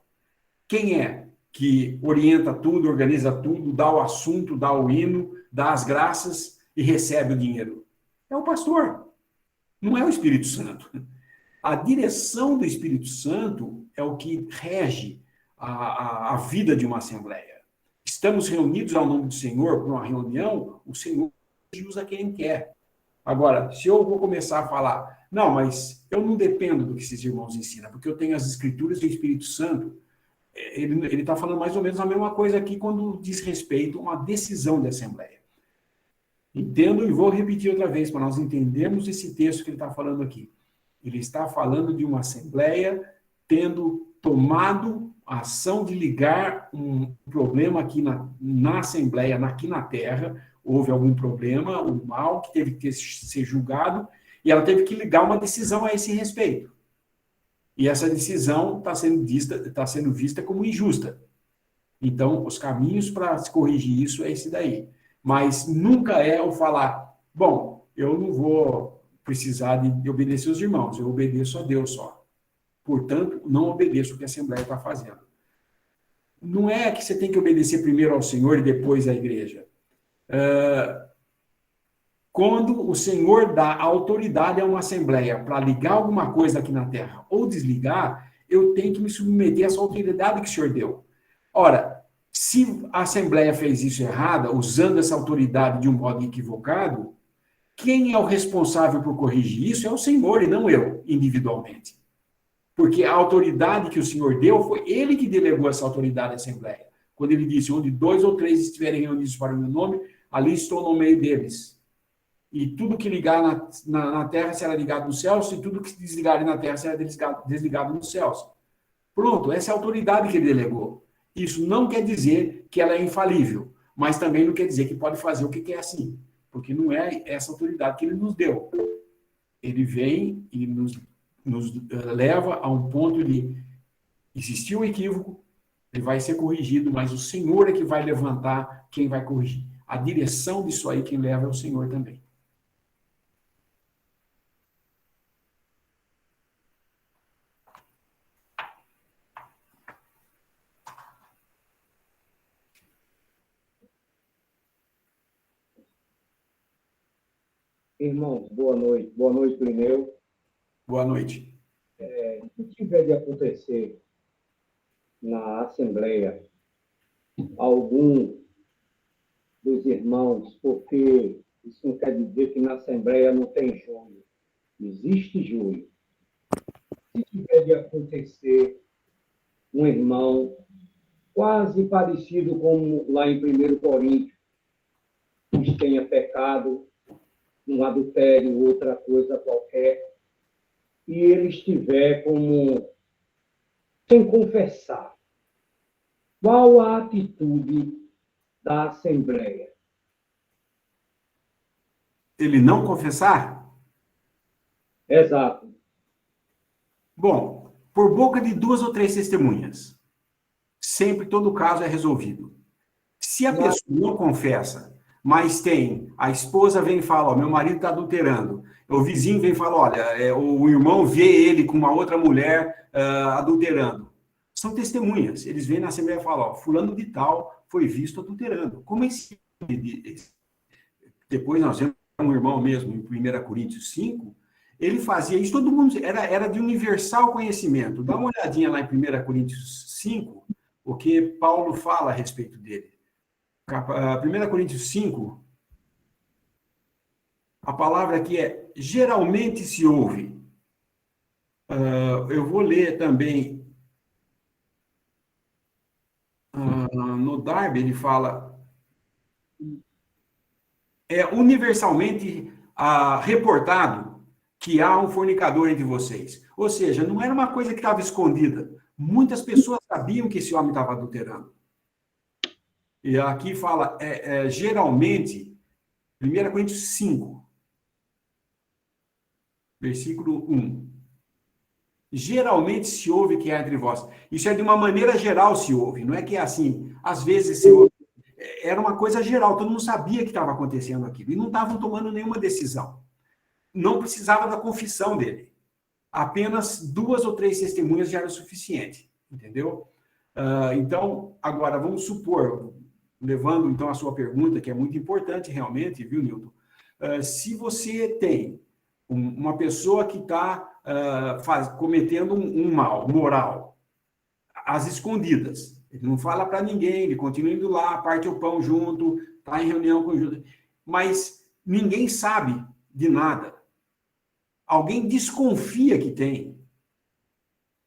Quem é que orienta tudo, organiza tudo, dá o assunto, dá o hino, dá as graças e recebe o dinheiro? É o pastor, não é o Espírito Santo. A direção do Espírito Santo é o que rege a vida de uma assembleia. Estamos reunidos ao nome do Senhor para uma reunião, o Senhor usa quem quer. Agora, se eu vou começar a falar, não, mas eu não dependo do que esses irmãos ensinam, porque eu tenho as Escrituras e o Espírito Santo, ele está falando mais ou menos a mesma coisa aqui quando diz respeito a uma decisão de assembleia. Entendo e vou repetir outra vez para nós entendermos esse texto que ele está falando aqui. Ele está falando de uma assembleia tendo tomado a ação de ligar um problema aqui na assembleia, aqui na terra, houve algum problema, um mal que teve que ser julgado, e ela teve que ligar uma decisão a esse respeito. E essa decisão está sendo vista como injusta. Então, os caminhos para se corrigir isso é esse daí. Mas nunca é o falar, bom, eu não vou precisar de obedecer os irmãos, eu obedeço a Deus só. Portanto, não obedeço o que a Assembleia está fazendo. Não é que você tem que obedecer primeiro ao Senhor e depois à igreja. Quando o Senhor dá autoridade a uma Assembleia para ligar alguma coisa aqui na Terra ou desligar, eu tenho que me submeter a essa autoridade que o Senhor deu. Ora, se a Assembleia fez isso errada, usando essa autoridade de um modo equivocado, quem é o responsável por corrigir isso é o Senhor e não eu, individualmente. Porque a autoridade que o Senhor deu, foi Ele que delegou essa autoridade à Assembleia. Quando Ele disse, onde 2 ou 3 estiverem reunidos para o meu nome, ali estou no meio deles. E tudo que ligar na terra será ligado nos céus, e tudo que desligar na terra será desligado nos céus. Pronto, essa é a autoridade que Ele delegou. Isso não quer dizer que ela é infalível, mas também não quer dizer que pode fazer o que quer assim, porque não é essa autoridade que Ele nos deu. Ele vem e nos leva a um ponto de existir um equívoco, ele vai ser corrigido, mas o Senhor é que vai levantar quem vai corrigir. A direção disso aí, quem leva é o Senhor também. Irmãos, boa noite. Boa noite, Lineu. Boa noite. Se tiver de acontecer na Assembleia algum dos irmãos, porque isso não quer dizer que na Assembleia não tem junho. Existe junho. Se tiver de acontecer um irmão quase parecido com lá em 1 Coríntios, que tenha pecado, um adultério, outra coisa qualquer, e ele estiver como sem confessar, qual a atitude da Assembleia? Ele não confessar? Exato. Bom, por boca de 2 ou 3 testemunhas, sempre todo caso é resolvido. Se a pessoa não confessa, mas a esposa vem e fala, ó, meu marido está adulterando, o vizinho vem e fala, olha, o irmão vê ele com uma outra mulher adulterando. São testemunhas. Eles vêm na Assembleia e falam, ó, fulano de tal foi visto adulterando. Como esse... Depois nós vemos um irmão mesmo, em 1 Coríntios 5, ele fazia isso, todo mundo, era de universal conhecimento. Dá uma olhadinha lá em 1 Coríntios 5, o que Paulo fala a respeito dele. 1 Coríntios 5, a palavra aqui é geralmente se ouve. Eu vou ler também no Darby, ele fala universalmente reportado que há um fornicador entre vocês. Ou seja, não era uma coisa que estava escondida. Muitas pessoas sabiam que esse homem estava adulterando. E aqui fala, geralmente, 1 Coríntios 5, versículo 1. Geralmente se ouve que há entre vós. Isso é de uma maneira geral se ouve, não é que é assim, às vezes se ouve. Era uma coisa geral, todo mundo sabia que estava acontecendo aquilo, e não estavam tomando nenhuma decisão. Não precisava da confissão dele. Apenas 2 ou 3 testemunhas já era suficiente, entendeu? Então, agora, vamos supor, levando então a sua pergunta, que é muito importante realmente, viu, Nilton? Se você tem uma pessoa que está cometendo um mal moral, às escondidas, ele não fala para ninguém, ele continua indo lá, parte o pão junto, está em reunião conjunta, mas ninguém sabe de nada. Alguém desconfia que tem,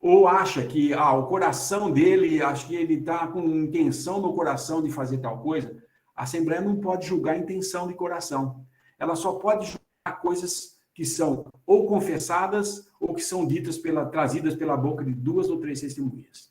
ou acha que o coração dele, acho que ele está com intenção no coração de fazer tal coisa, a Assembleia não pode julgar a intenção de coração. Ela só pode julgar coisas que são ou confessadas ou que são trazidas pela boca de 2 ou 3 testemunhas.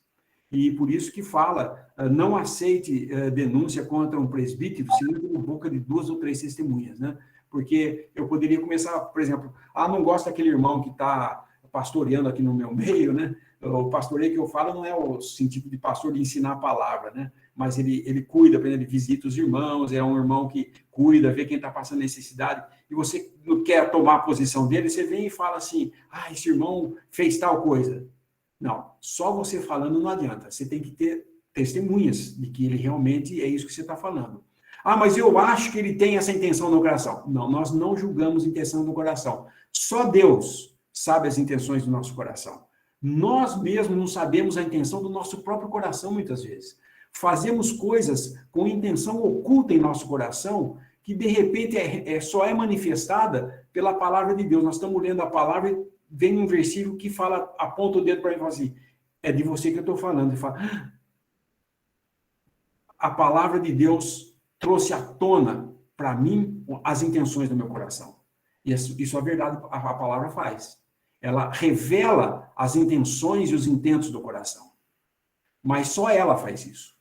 E por isso que fala, não aceite denúncia contra um presbítero, senão pela boca de 2 ou 3 testemunhas, né? Porque eu poderia começar, por exemplo, não gosto daquele irmão que está pastoreando aqui no meu meio, né? O pastoreio que eu falo não é o sentido de pastor de ensinar a palavra, né? Mas ele cuida, por exemplo, ele visita os irmãos, é um irmão que cuida, vê quem está passando necessidade, e você não quer tomar a posição dele, você vem e fala assim, esse irmão fez tal coisa. Não, só você falando não adianta, você tem que ter testemunhas de que ele realmente é isso que você está falando. Mas eu acho que ele tem essa intenção no coração. Não, nós não julgamos intenção no coração. Só Deus sabe as intenções do nosso coração. Nós mesmos não sabemos a intenção do nosso próprio coração, muitas vezes. Fazemos coisas com intenção oculta em nosso coração, que de repente só é manifestada pela palavra de Deus. Nós estamos lendo a palavra e vem um versículo que fala, aponta o dedo para mim e fala assim, é de você que eu estou falando. E fala, a palavra de Deus trouxe à tona para mim as intenções do meu coração. Isso é verdade, a palavra faz. Ela revela as intenções e os intentos do coração. Mas só ela faz isso.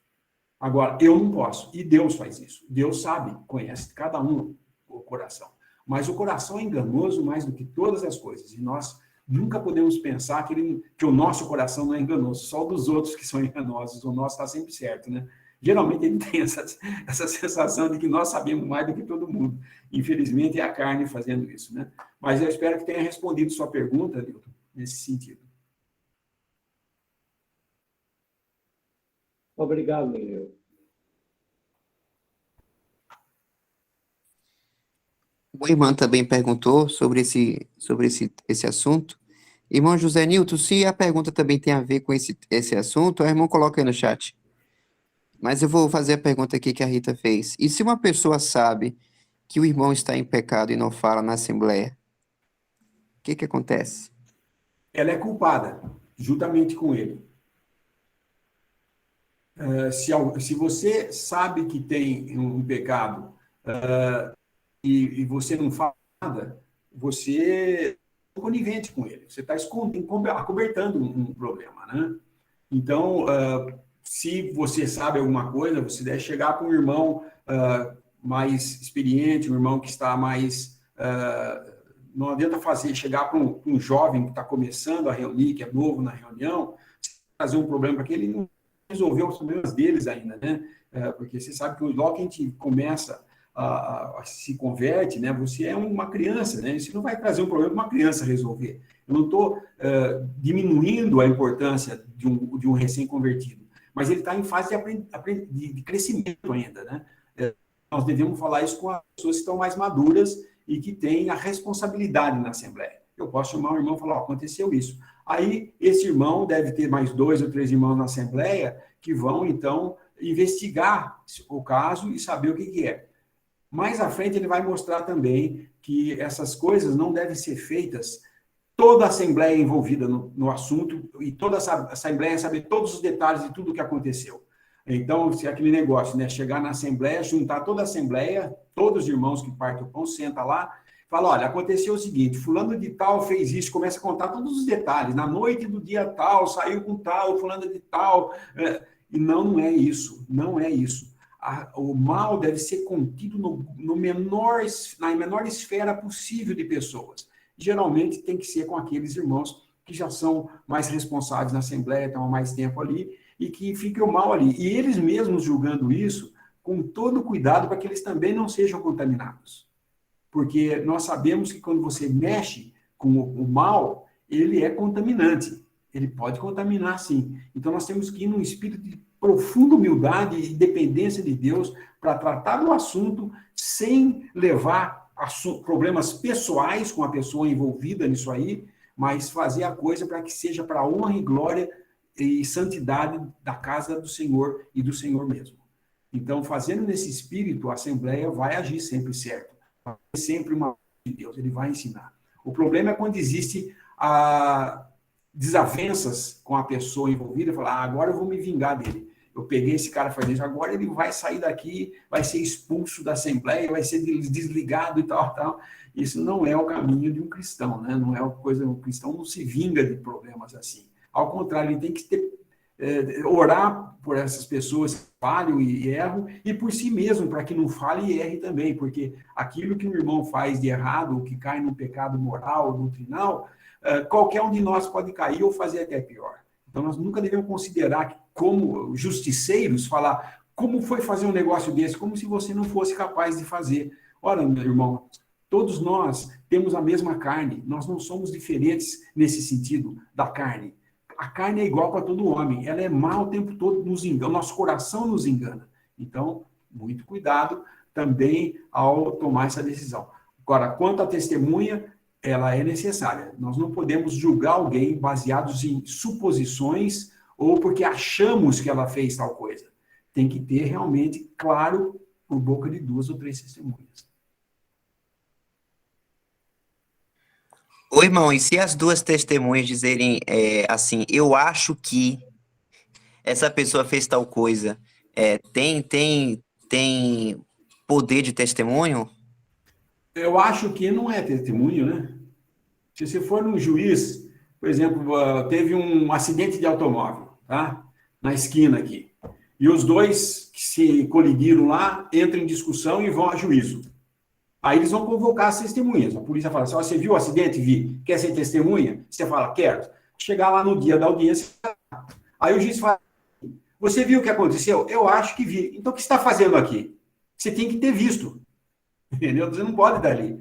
Agora, eu não posso. E Deus faz isso. Deus sabe, conhece cada um o coração. Mas o coração é enganoso mais do que todas as coisas. E nós nunca podemos pensar que o nosso coração não é enganoso. Só o dos outros que são enganosos. O nosso está sempre certo, né? Geralmente ele tem essa sensação de que nós sabemos mais do que todo mundo. Infelizmente é a carne fazendo isso, né? Mas eu espero que tenha respondido sua pergunta, Nilton, nesse sentido. Obrigado, Lineu. O irmão também perguntou sobre esse assunto. Irmão José Nilton, se a pergunta também tem a ver com esse assunto, o irmão coloca aí no chat. Mas eu vou fazer a pergunta aqui que a Rita fez. E se uma pessoa sabe que o irmão está em pecado e não fala na Assembleia, o que acontece? Ela é culpada, juntamente com ele. Se você sabe que tem um pecado e você não fala nada, você é conivente com ele. Você está acobertando um problema, né? Então, se você sabe alguma coisa, você deve chegar para um irmão mais experiente, um irmão que está mais... não adianta chegar para um jovem que está começando a reunir, que é novo na reunião, trazer um problema para que ele não resolveu os problemas deles ainda, né? Porque você sabe que logo que a gente começa a se converte, né? Você é uma criança, né? Você não vai trazer um problema para uma criança resolver. Eu não estou diminuindo a importância de um recém-convertido, mas ele está em fase de crescimento ainda, né? Nós devemos falar isso com as pessoas que estão mais maduras e que têm a responsabilidade na Assembleia. Eu posso chamar um irmão e falar, aconteceu isso. Aí, esse irmão deve ter mais 2 ou 3 irmãos na Assembleia que vão, então, investigar o caso e saber o que é. Mais à frente, ele vai mostrar também que essas coisas não devem ser feitas, toda a Assembleia envolvida no assunto, e toda a Assembleia saber todos os detalhes de tudo o que aconteceu. Então, se aquele negócio, né, chegar na Assembleia, juntar toda a Assembleia, todos os irmãos que partem o pão, senta lá, fala, olha, aconteceu o seguinte, fulano de tal fez isso, começa a contar todos os detalhes, na noite do dia tal, saiu com tal, fulano de tal, e não é isso, não é isso. O mal deve ser contido na menor esfera possível de pessoas. Geralmente tem que ser com aqueles irmãos que já são mais responsáveis na Assembleia, estão há mais tempo ali, e que fiquem o mal ali. E eles mesmos julgando isso, com todo cuidado para que eles também não sejam contaminados. Porque nós sabemos que quando você mexe com o mal, ele é contaminante. Ele pode contaminar, sim. Então, nós temos que ir num espírito de profunda humildade e dependência de Deus para tratar do assunto sem levar problemas pessoais com a pessoa envolvida nisso aí, mas fazer a coisa para que seja para a honra e glória e santidade da casa do Senhor e do Senhor mesmo. Então, fazendo nesse espírito, a Assembleia vai agir sempre certo. Sempre uma de Deus, ele vai ensinar. O problema é quando existe desavenças com a pessoa envolvida, falar, agora eu vou me vingar dele. Eu peguei esse cara faz isso, agora ele vai sair daqui, vai ser expulso da Assembleia, vai ser desligado e tal. Isso não é o caminho de um cristão, né? Não é uma coisa, um cristão não se vinga de problemas assim. Ao contrário, ele tem que orar por essas pessoas que falham e erram, e por si mesmo, para que não fale e erre também, porque aquilo que um irmão faz de errado, ou que cai num pecado moral, doutrinal, qualquer um de nós pode cair ou fazer até pior. Então, nós nunca devemos considerar que, como justiceiros, falar como foi fazer um negócio desse, como se você não fosse capaz de fazer. Ora, meu irmão, todos nós temos a mesma carne, nós não somos diferentes nesse sentido da carne. A carne é igual para todo homem, ela é má o tempo todo, nos engana, o nosso coração nos engana. Então, muito cuidado também ao tomar essa decisão. Agora, quanto à testemunha, ela é necessária. Nós não podemos julgar alguém baseados em suposições ou porque achamos que ela fez tal coisa. Tem que ter realmente claro por boca de 2 ou 3 testemunhas. Ô, irmão, e se as 2 testemunhas dizerem assim, eu acho que essa pessoa fez tal coisa, tem poder de testemunho? Eu acho que não é testemunho, né? Se você for num juiz, por exemplo, teve um acidente de automóvel, tá? Na esquina aqui. E os 2 que se colidiram lá entram em discussão e vão a juízo. Aí eles vão convocar as testemunhas. A polícia fala assim, você viu o acidente? Vi. Quer ser testemunha? Você fala, quero. Chegar lá no dia da audiência, aí o juiz fala, você viu o que aconteceu? Eu acho que vi. Então, o que você está fazendo aqui? Você tem que ter visto. Entendeu? Você não pode dar ali.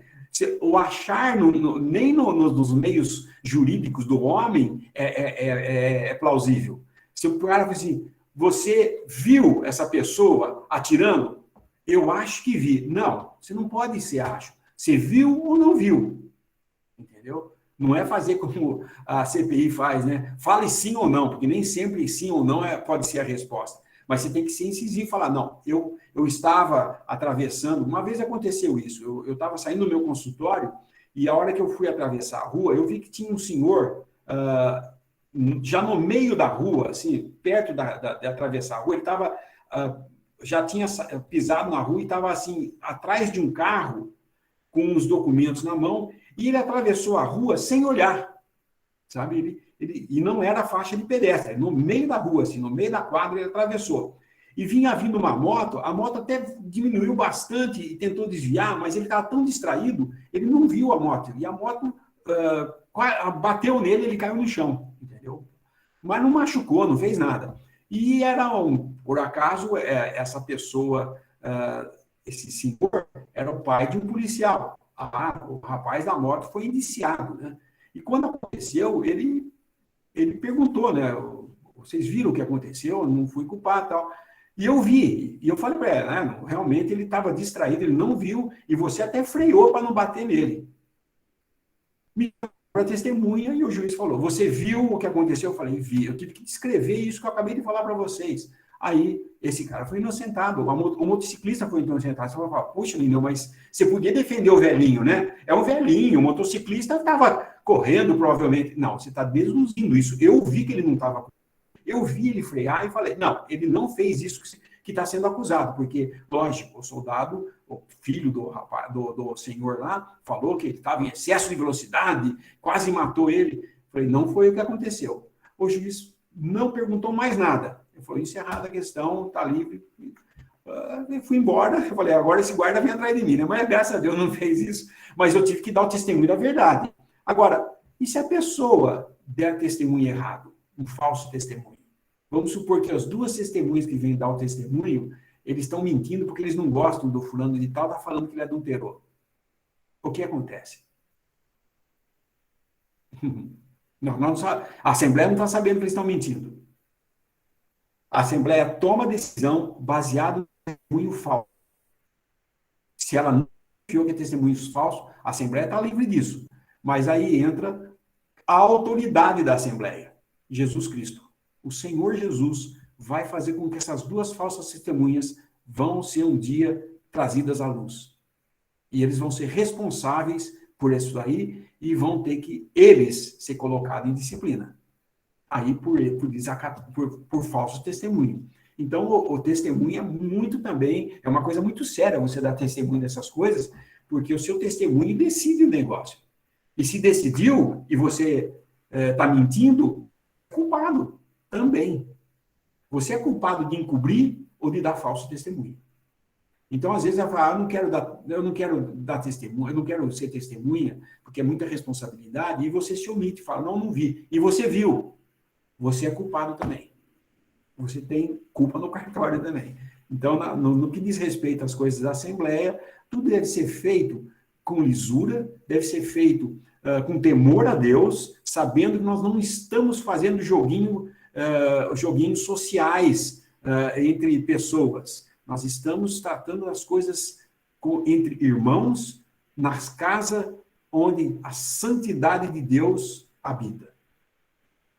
O achar, nem nos meios jurídicos do homem, é plausível. Se o cara fala assim, você viu essa pessoa atirando? Eu acho que vi. Não, você não pode ser acho. Você viu ou não viu? Entendeu? Não é fazer como a CPI faz, né? Fale sim ou não, porque nem sempre sim ou não pode ser a resposta. Mas você tem que ser incisivo e falar, não, eu estava atravessando, uma vez aconteceu isso, eu estava saindo do meu consultório e a hora que eu fui atravessar a rua, eu vi que tinha um senhor já no meio da rua, assim, perto de atravessar a rua, ele estava, já tinha pisado na rua e estava assim, atrás de um carro, com os documentos na mão, e ele atravessou a rua sem olhar, sabe? E não era faixa de pedestre, no meio da rua, assim, no meio da quadra, ele atravessou. E vinha vindo uma moto, a moto até diminuiu bastante e tentou desviar, mas ele estava tão distraído, ele não viu a moto. E a moto bateu nele, ele caiu no chão, entendeu? Mas não machucou, não fez nada. E era, por acaso, essa pessoa, esse senhor, era o pai de um policial. O rapaz da moto foi indiciado, né? E quando aconteceu, ele perguntou, né? Vocês viram o que aconteceu? Eu não fui culpado e tal. E eu vi, e eu falei para ela, né? Realmente ele estava distraído, ele não viu, e você até freou para não bater nele. Me para testemunha, e o juiz falou, você viu o que aconteceu? Eu falei, vi, eu tive que descrever isso que eu acabei de falar para vocês. Aí, esse cara foi inocentado, o motociclista foi inocentado. Você vai falar, puxa, Lineu, mas você podia defender o velhinho, né? É um velhinho, o motociclista estava correndo, provavelmente. Não, você está deduzindo isso. Eu vi que ele não estava. Eu vi ele frear e falei, não, ele não fez isso que está sendo acusado, porque, lógico, o soldado, o filho do senhor lá, falou que ele estava em excesso de velocidade, quase matou ele. Falei, não foi o que aconteceu. O juiz não perguntou mais nada. Ele falou, encerrada a questão, está livre. Eu fui embora, eu falei, agora esse guarda vem atrás de mim, né? Mas graças a Deus não fez isso, mas eu tive que dar o testemunho da verdade. Agora, e se a pessoa der testemunho errado, um falso testemunho? Vamos supor que as duas testemunhas que vêm dar o testemunho, eles estão mentindo porque eles não gostam do fulano de tal, está falando que ele adulterou. O que acontece? A Assembleia não está sabendo que eles estão mentindo. A Assembleia toma decisão baseada no testemunho falso. Se ela não confiou que é testemunho falso, a Assembleia está livre disso. Mas aí entra a autoridade da Assembleia, Jesus Cristo. O Senhor Jesus vai fazer com que essas duas falsas testemunhas vão ser um dia trazidas à luz. E eles vão ser responsáveis por isso aí e vão ter que, eles, ser colocados em disciplina. Aí por falso testemunho. Então, o testemunho é muito também, é uma coisa muito séria você dar testemunho dessas coisas, porque o seu testemunho decide o negócio. E se decidiu, e você está mentindo, é culpado também. Você é culpado de encobrir ou de dar falso testemunho. Então, às vezes, ela fala, eu não quero dar testemunho, eu não quero ser testemunha, porque é muita responsabilidade, e você se omite, fala, não vi. E você viu. Você é culpado também. Você tem culpa no cartório também. Então, no que diz respeito às coisas da Assembleia, tudo deve ser feito com lisura, deve ser feito com temor a Deus, sabendo que nós não estamos fazendo joguinhos sociais entre pessoas. Nós estamos tratando as coisas entre irmãos, nas casas onde a santidade de Deus habita.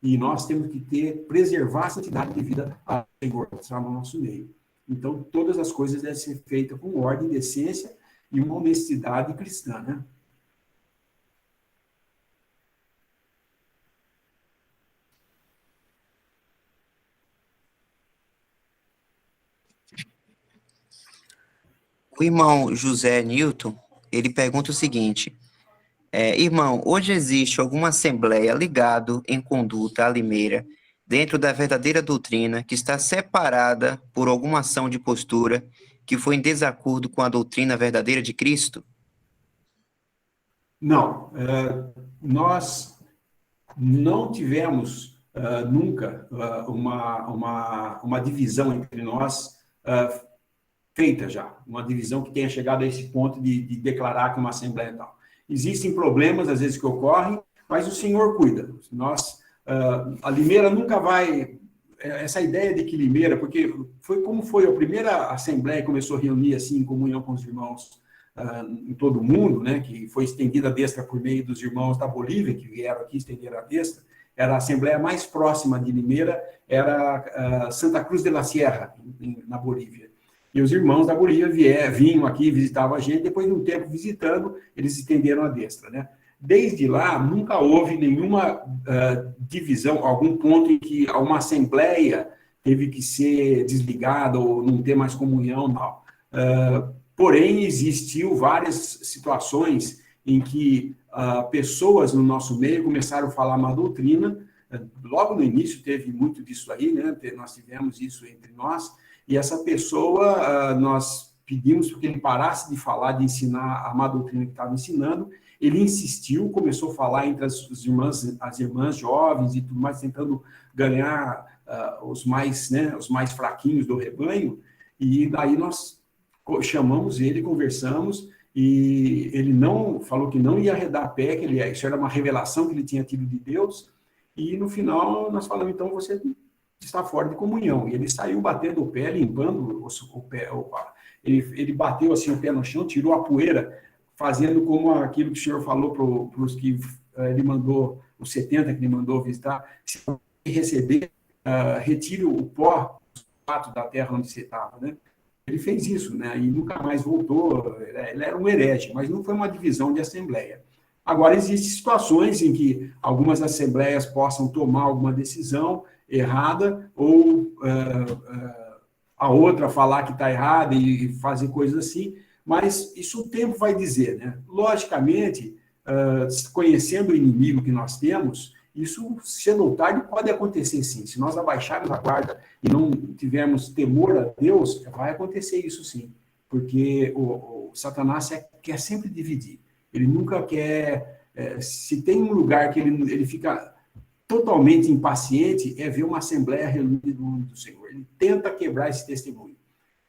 E nós temos que preservar a santidade de vida ao Senhor que está no nosso meio. Então, todas as coisas devem ser feitas com ordem, decência e uma honestidade cristã, né? O irmão José Newton, ele pergunta o seguinte, irmão, hoje existe alguma assembleia ligado em conduta a Limeira, dentro da verdadeira doutrina, que está separada por alguma ação de postura que foi em desacordo com a doutrina verdadeira de Cristo? Não. Nós não tivemos nunca uma divisão entre nós feita já, uma divisão que tenha chegado a esse ponto de declarar que uma assembleia é tal. Existem problemas, às vezes, que ocorrem, mas o Senhor cuida. A Limeira nunca vai... Essa ideia de que Limeira, porque foi como foi a primeira assembleia que começou a reunir assim, em comunhão com os irmãos em todo o mundo, né, que foi estendida a destra por meio dos irmãos da Bolívia, que vieram aqui estender a destra. Era a assembleia mais próxima de Limeira, era Santa Cruz de la Sierra, na Bolívia. E os irmãos da Bolívia vinham aqui, visitavam a gente, depois de um tempo visitando, eles estenderam a destra, né? Desde lá, nunca houve nenhuma divisão, algum ponto em que uma assembleia teve que ser desligada ou não ter mais comunhão, não. Porém, existiu várias situações em que pessoas no nosso meio começaram a falar uma doutrina. Logo no início teve muito disso aí, né? Nós tivemos isso entre nós, e essa pessoa, nós pedimos que ele parasse de falar, de ensinar a má doutrina que estava ensinando. Ele insistiu, começou a falar entre as irmãs jovens e tudo mais, tentando ganhar os mais fraquinhos do rebanho, e daí nós chamamos ele, conversamos, e ele não falou que não ia arredar pé, que isso era uma revelação que ele tinha tido de Deus, e no final nós falamos, então você está fora de comunhão. E ele saiu batendo o pé, limpando o pé, ele bateu assim o pé no chão, tirou a poeira, fazendo como aquilo que o senhor falou para os que ele mandou, os 70 que ele mandou visitar, se receber, retire o pó do pato da terra onde você estava, né? Ele fez isso, né? E nunca mais voltou. Ele era um herege, mas não foi uma divisão de assembleia. Agora, existem situações em que algumas assembleias possam tomar alguma decisão errada, ou a outra falar que está errada e fazer coisas assim, mas isso o tempo vai dizer, né? Logicamente, conhecendo o inimigo que nós temos, isso, cedo ou tarde, pode acontecer sim. Se nós abaixarmos a guarda e não tivermos temor a Deus, vai acontecer isso sim. Porque o Satanás quer sempre dividir. Ele nunca quer... se tem um lugar que ele fica totalmente impaciente, é ver uma assembleia reunida no nome do Senhor. Ele tenta quebrar esse testemunho.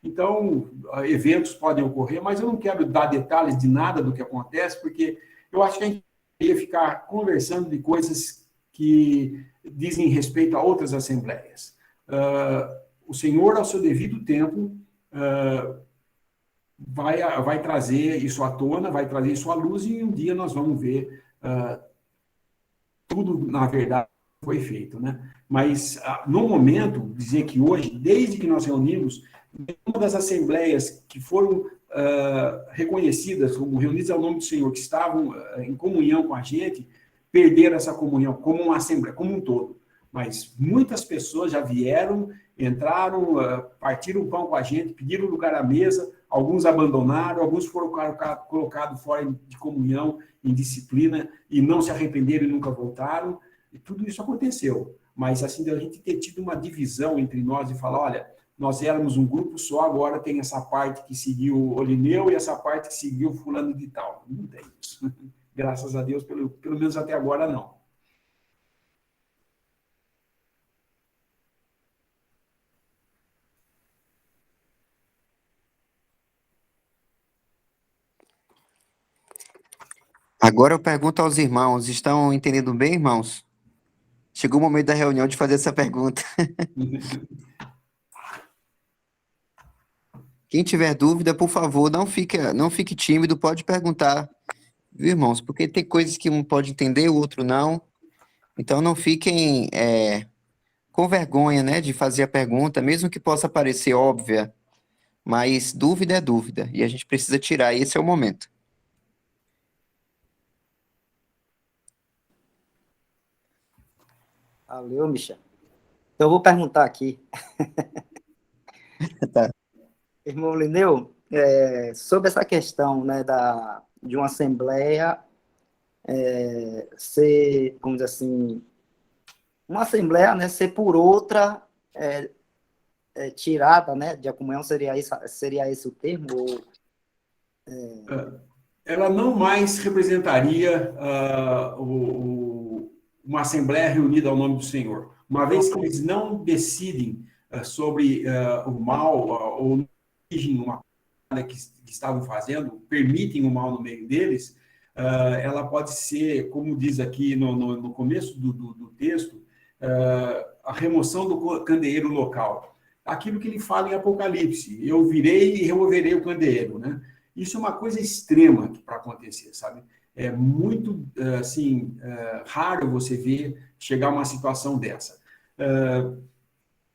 Então, eventos podem ocorrer, mas eu não quero dar detalhes de nada do que acontece, porque eu acho que a gente ia ficar conversando de coisas que dizem respeito a outras assembleias. O Senhor, ao seu devido tempo, vai trazer isso à tona, vai trazer isso à luz, e um dia nós vamos ver tudo, na verdade, foi feito, né? Mas, no momento, dizer que hoje, desde que nós reunimos, uma das assembleias que foram reconhecidas como reunidas ao nome do Senhor, que estavam em comunhão com a gente, perderam essa comunhão como uma assembleia, como um todo. Mas muitas pessoas já vieram, entraram, partiram o pão com a gente, pediram lugar à mesa, alguns abandonaram, alguns foram colocados fora de comunhão, em disciplina, e não se arrependeram e nunca voltaram, e tudo isso aconteceu. Mas, assim, a gente ter tido uma divisão entre nós e falar, olha, nós éramos um grupo só, agora tem essa parte que seguiu o Olineu e essa parte que seguiu o fulano de tal. Não tem isso. Graças a Deus, pelo menos até agora, não. Agora eu pergunto aos irmãos, estão entendendo bem, irmãos? Chegou o momento da reunião de fazer essa pergunta. Quem tiver dúvida, por favor, não fique tímido, pode perguntar, viu, irmãos? Porque tem coisas que um pode entender, o outro não. Então não fiquem com vergonha, né, de fazer a pergunta, mesmo que possa parecer óbvia, mas dúvida é dúvida, e a gente precisa tirar, esse é o momento. Valeu, Michel. Então, eu vou perguntar aqui. Tá. Irmão Lineu, sobre essa questão, né, de uma assembleia ser, vamos dizer assim, uma assembleia, né, ser por outra tirada, né, de a comunhão, seria esse o termo? Ela não mais representaria uma assembleia reunida ao nome do Senhor. Uma vez que eles não decidem sobre o mal, ou não exigem uma coisa que estavam fazendo, permitem o mal no meio deles, ela pode ser, como diz aqui no começo do texto, a remoção do candeeiro local. Aquilo que ele fala em Apocalipse, eu virei e removerei o candeeiro, né? Isso é uma coisa extrema para acontecer, sabe? É muito, assim, raro você ver chegar a uma situação dessa.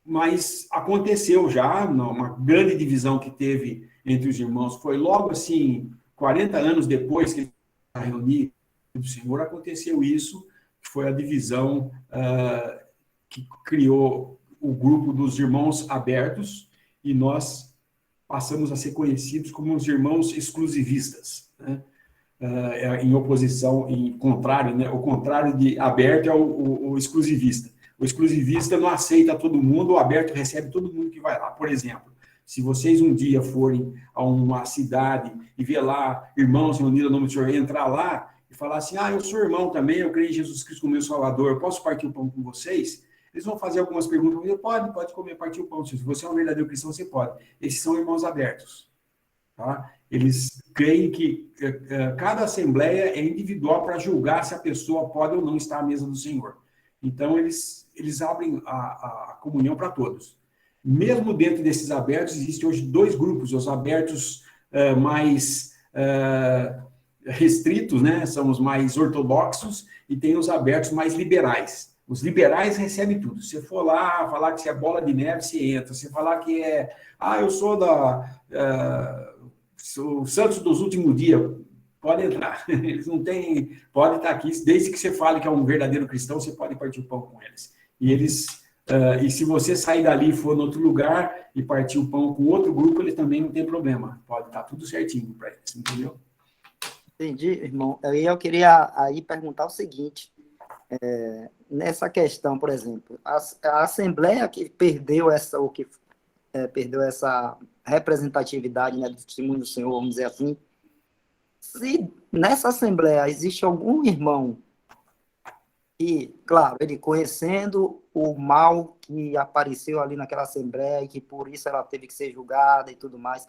Mas aconteceu já, uma grande divisão que teve entre os irmãos, foi logo assim, 40 anos depois que eles se reuniram do Senhor, aconteceu isso, que foi a divisão que criou o grupo dos irmãos abertos, e nós passamos a ser conhecidos como os irmãos exclusivistas, né? Em oposição, em contrário, né? O contrário de aberto é o exclusivista. O exclusivista não aceita todo mundo, o aberto recebe todo mundo que vai lá. Por exemplo, se vocês um dia forem a uma cidade e ver lá irmãos reunidos no nome do Senhor, entrar lá e falar assim, eu sou irmão também, eu creio em Jesus Cristo como meu Salvador, eu posso partir o pão com vocês? Eles vão fazer algumas perguntas, pode comer, partir o pão. Se você é um verdadeiro cristão, você pode. Esses são irmãos abertos. Tá? Eles creem que cada assembleia é individual para julgar se a pessoa pode ou não estar à mesa do Senhor. Então, eles abrem a comunhão para todos. Mesmo dentro desses abertos, existem hoje 2 grupos, os abertos mais restritos, né? São os mais ortodoxos, e tem os abertos mais liberais. Os liberais recebem tudo. Se você for lá falar que você é bola de neve, você entra. Se você falar que eu sou sou Santos dos últimos dias, pode entrar. Eles não têm, pode estar aqui, desde que você fale que é um verdadeiro cristão, você pode partir o pão com eles. E se você sair dali e for em outro lugar e partir o pão com outro grupo, ele também não tem problema. Pode estar tudo certinho para eles, entendeu? Entendi, irmão. Eu queria aí perguntar o seguinte, nessa questão, por exemplo, a Assembleia que perdeu essa representatividade, né, do testemunho do Senhor, vamos dizer assim, se nessa Assembleia existe algum irmão e, claro, ele conhecendo o mal que apareceu ali naquela Assembleia e que por isso ela teve que ser julgada e tudo mais,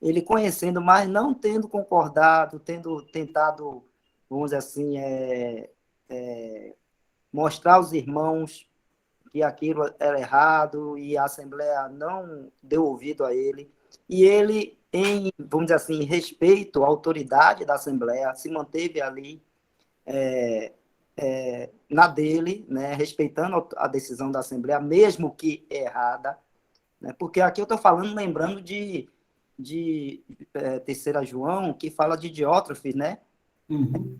ele conhecendo, mas não tendo concordado, tendo tentado, vamos dizer assim, mostrar aos irmãos que aquilo era errado e a Assembleia não deu ouvido a ele, e ele, vamos dizer assim, em respeito à autoridade da Assembleia, se manteve ali na dele, né, respeitando a decisão da Assembleia, mesmo que errada, né, porque aqui eu estou falando, lembrando de 3 João, que fala de Diótrefes, né? Uhum.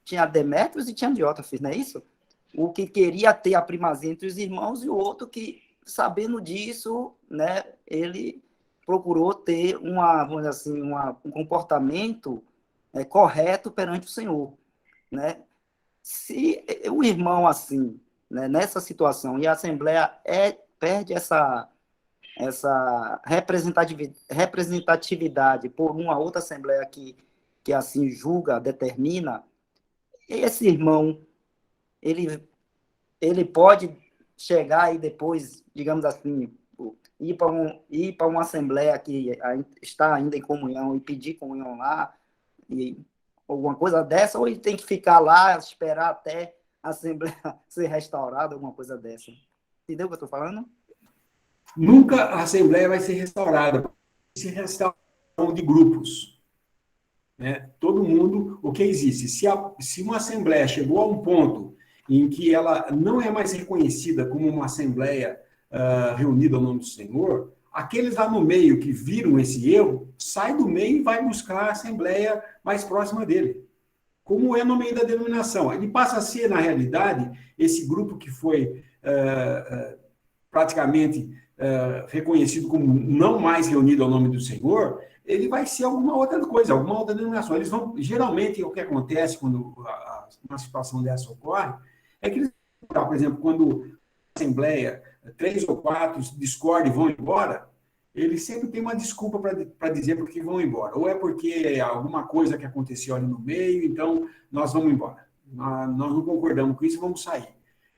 Tinha Demétrios e tinha Diótrefes, não é isso? O que queria ter a primazia entre os irmãos e o outro que, sabendo disso, né, ele procurou ter vamos dizer assim, um comportamento correto perante o Senhor, né? Se o irmão assim, né, nessa situação, e a Assembleia perde essa representatividade por uma outra Assembleia que assim julga, determina, esse irmão, ele pode chegar e depois, digamos assim, ir para uma Assembleia que está ainda em comunhão e pedir comunhão lá, e alguma coisa dessa, ou ele tem que ficar lá, esperar até a Assembleia ser restaurada, alguma coisa dessa. Entendeu o que eu estou falando? Nunca a Assembleia vai ser restaurada. Se restauração de grupos. Né? Todo mundo, o que existe? Se uma Assembleia chegou a um ponto em que ela não é mais reconhecida como uma Assembleia reunida ao nome do Senhor, aqueles lá no meio que viram esse erro, sai do meio e vai buscar a Assembleia mais próxima dele. Como é no meio da denominação. Ele passa a ser, na realidade, esse grupo que foi praticamente reconhecido como não mais reunido ao nome do Senhor, ele vai ser alguma outra coisa, alguma outra denominação. Eles vão, geralmente, o que acontece quando uma situação dessa ocorre, é que eles, por exemplo, quando a Assembleia, 3 ou 4 discordam e vão embora, eles sempre têm uma desculpa para dizer por que vão embora. Ou é porque alguma coisa que aconteceu ali no meio, então nós vamos embora. Nós não concordamos com isso, vamos sair.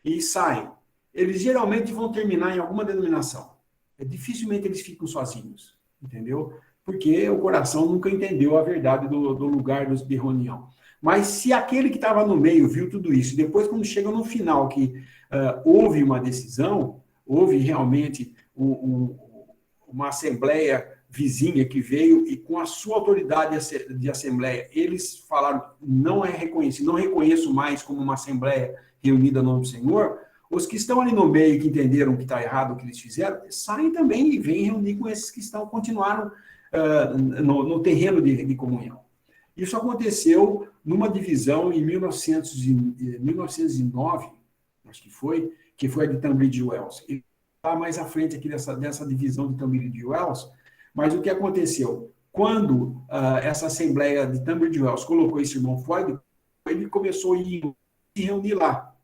E saem. Eles geralmente vão terminar em alguma denominação. Dificilmente eles ficam sozinhos, entendeu? Porque o coração nunca entendeu a verdade do lugar de reunião. Mas se aquele que estava no meio viu tudo isso, e depois quando chega no final que houve uma decisão, houve realmente uma Assembleia vizinha que veio e com a sua autoridade de assembleia, eles falaram, não reconheço mais como uma assembleia reunida no nome do Senhor, os que estão ali no meio, que entenderam que está errado o que eles fizeram, saem também e vêm reunir com esses que continuaram no terreno de comunhão. Isso aconteceu numa divisão em 1909, acho que foi a de Tunbridge Wells. E está mais à frente aqui dessa divisão de Tunbridge Wells, mas o que aconteceu? Quando essa Assembleia de Tunbridge Wells colocou esse irmão fora, ele começou a se reunir lá.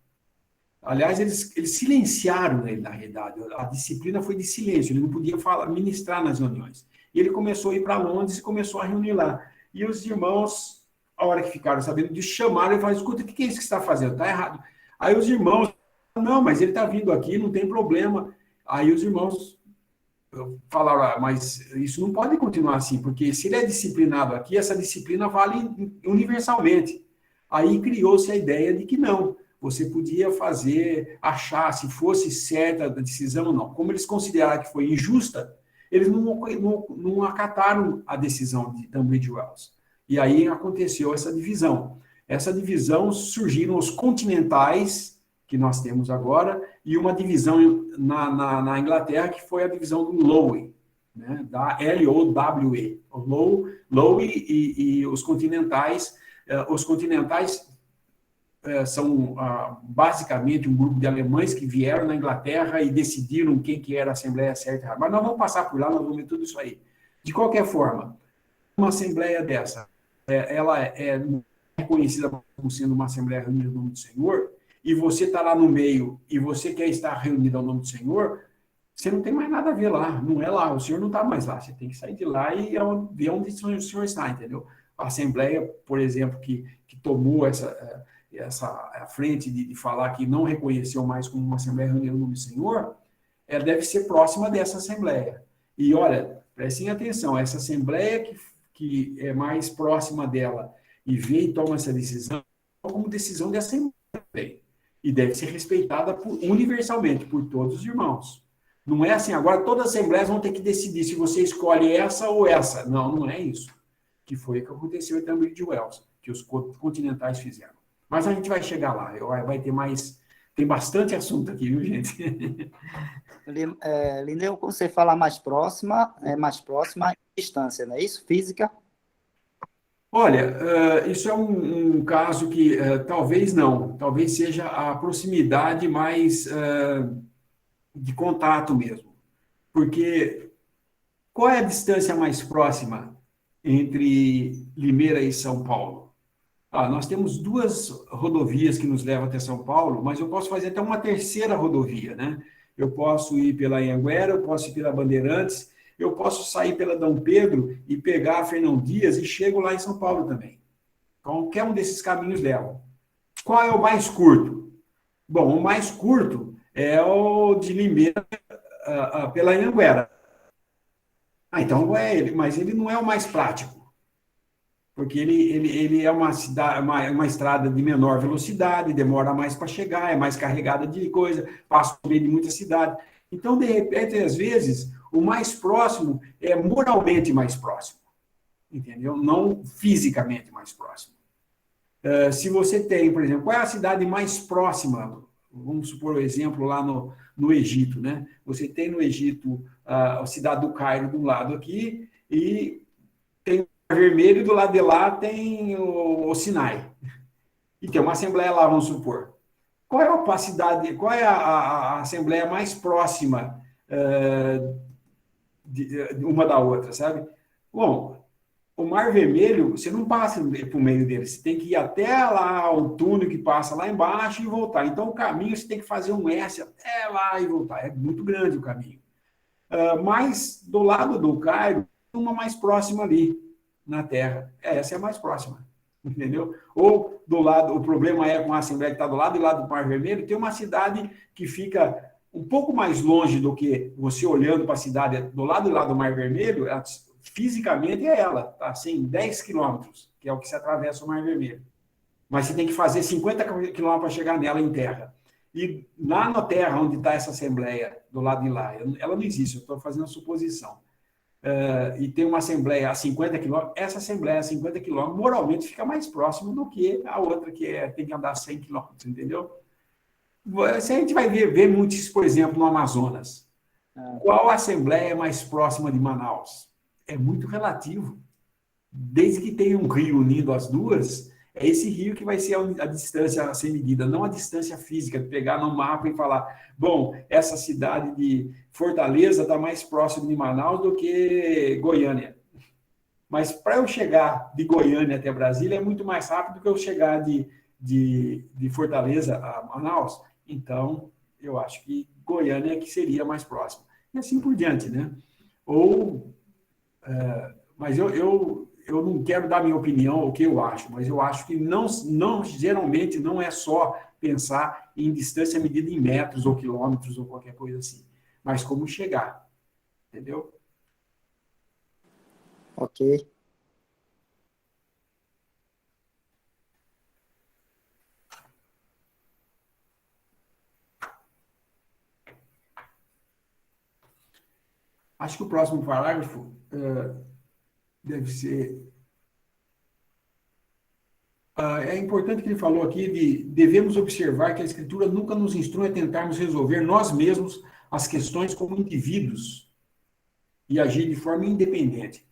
Aliás, eles silenciaram ele, na realidade. A disciplina foi de silêncio, ele não podia ministrar nas reuniões. E ele começou a ir para Londres e começou a reunir lá. E os irmãos, a hora que ficaram sabendo disso, chamaram e falaram, escuta, o que é isso que você está fazendo? Está errado. Aí os irmãos, não, mas ele está vindo aqui, não tem problema. Aí os irmãos falaram, mas isso não pode continuar assim, porque se ele é disciplinado aqui, essa disciplina vale universalmente. Aí criou-se a ideia de que não, você podia achar se fosse certa a decisão ou não. Como eles consideraram que foi injusta, eles não acataram a decisão de Tunbridge Wells. E aí aconteceu essa divisão. Essa divisão surgiram os continentais, que nós temos agora, e uma divisão na Inglaterra, que foi a divisão do Lowe, né, da L-O-W-E. O Lowe e os continentais. Os continentais são basicamente um grupo de alemães que vieram na Inglaterra e decidiram quem que era a Assembleia certa e errada. Mas nós vamos passar por lá, nós vamos ver tudo isso aí. De qualquer forma, uma Assembleia dessa, ela é reconhecida como sendo uma Assembleia reunida no nome do Senhor, e você está lá no meio e você quer estar reunido ao nome do Senhor, você não tem mais nada a ver lá, não é lá, o Senhor não está mais lá, você tem que sair de lá e ver onde o Senhor está, entendeu? A Assembleia, por exemplo, que tomou essa frente de falar que não reconheceu mais como uma Assembleia reunida no nome do Senhor, ela deve ser próxima dessa Assembleia. E olha, prestem atenção, essa Assembleia que é mais próxima dela e vê e toma essa decisão como decisão de Assembleia também. E deve ser respeitada universalmente por todos os irmãos. Não é assim, agora todas as assembleias vão ter que decidir se você escolhe essa ou essa. Não, não é isso. Que foi o que aconteceu em Tunbridge Wells, que os continentais fizeram. Mas a gente vai chegar lá, vai ter mais... Tem bastante assunto aqui, viu, gente? Lindeu, quando você fala mais próxima distância, não é isso? Física? Olha, isso é um caso que talvez não, talvez seja a proximidade mais de contato mesmo. Porque qual é a distância mais próxima entre Limeira e São Paulo? Nós temos 2 rodovias que nos levam até São Paulo, mas eu posso fazer até uma terceira rodovia, né? Eu posso ir pela Anhanguera, eu posso ir pela Bandeirantes, eu posso sair pela Dom Pedro e pegar a Fernão Dias e chego lá em São Paulo também. Qualquer um desses caminhos leva. Qual é o mais curto? Bom, o mais curto é o de Limeira pela Anhanguera. Então é ele, mas ele não é o mais prático. Porque ele é uma estrada de menor velocidade, demora mais para chegar, é mais carregada de coisa, passa por meio de muita cidade. Então, de repente, às vezes, o mais próximo é moralmente mais próximo, entendeu? Não fisicamente mais próximo. Se você tem, por exemplo, qual é a cidade mais próxima? Vamos supor o exemplo lá no Egito, né? Você tem no Egito a cidade do Cairo do lado aqui e tem o Mar Vermelho e do lado de lá tem o Sinai. E tem uma assembleia lá, vamos supor. Qual é a cidade, qual é a assembleia mais próxima de uma da outra, sabe? Bom, o Mar Vermelho, você não passa por meio dele, você tem que ir até lá, o túnel que passa lá embaixo e voltar. Então, o caminho, você tem que fazer um S até lá e voltar. É muito grande o caminho. Mas, do lado do Cairo, uma mais próxima ali, na Terra. Essa é a mais próxima. Entendeu? Ou do lado, o problema é com a Assembleia que está do lado do Mar Vermelho, tem uma cidade que fica um pouco mais longe do que você olhando para a cidade do lado do Mar Vermelho, fisicamente é ela, tá assim, 10 quilômetros, que é o que se atravessa o Mar Vermelho. Mas você tem que fazer 50 quilômetros para chegar nela em terra. E lá na terra, onde está essa Assembleia, do lado de lá, ela não existe, eu estou fazendo a suposição. e tem uma assembleia a 50 quilômetros, essa assembleia a 50 quilômetros moralmente fica mais próximo do que a outra que tem que andar 100 quilômetros, entendeu? Se a gente vai ver muito isso, por exemplo, no Amazonas. Qual assembleia é mais próxima de Manaus? É muito relativo. Desde que tenha um rio unindo as duas, é esse rio que vai ser a distância a ser medida, não a distância física, pegar no mapa e falar, bom, essa cidade de Fortaleza está mais próxima de Manaus do que Goiânia. Mas para eu chegar de Goiânia até Brasília é muito mais rápido do que eu chegar de Fortaleza a Manaus. Então, eu acho que Goiânia é que seria mais próximo. E assim por diante, né? Mas eu não quero dar minha opinião, o que eu acho, mas eu acho que geralmente não é só pensar em distância medida em metros ou quilômetros ou qualquer coisa assim, mas como chegar, entendeu? Ok. Acho que o próximo parágrafo deve ser... é importante que ele falou aqui de devemos observar que a Escritura nunca nos instrui a tentarmos resolver nós mesmos as questões como indivíduos e agir de forma independente.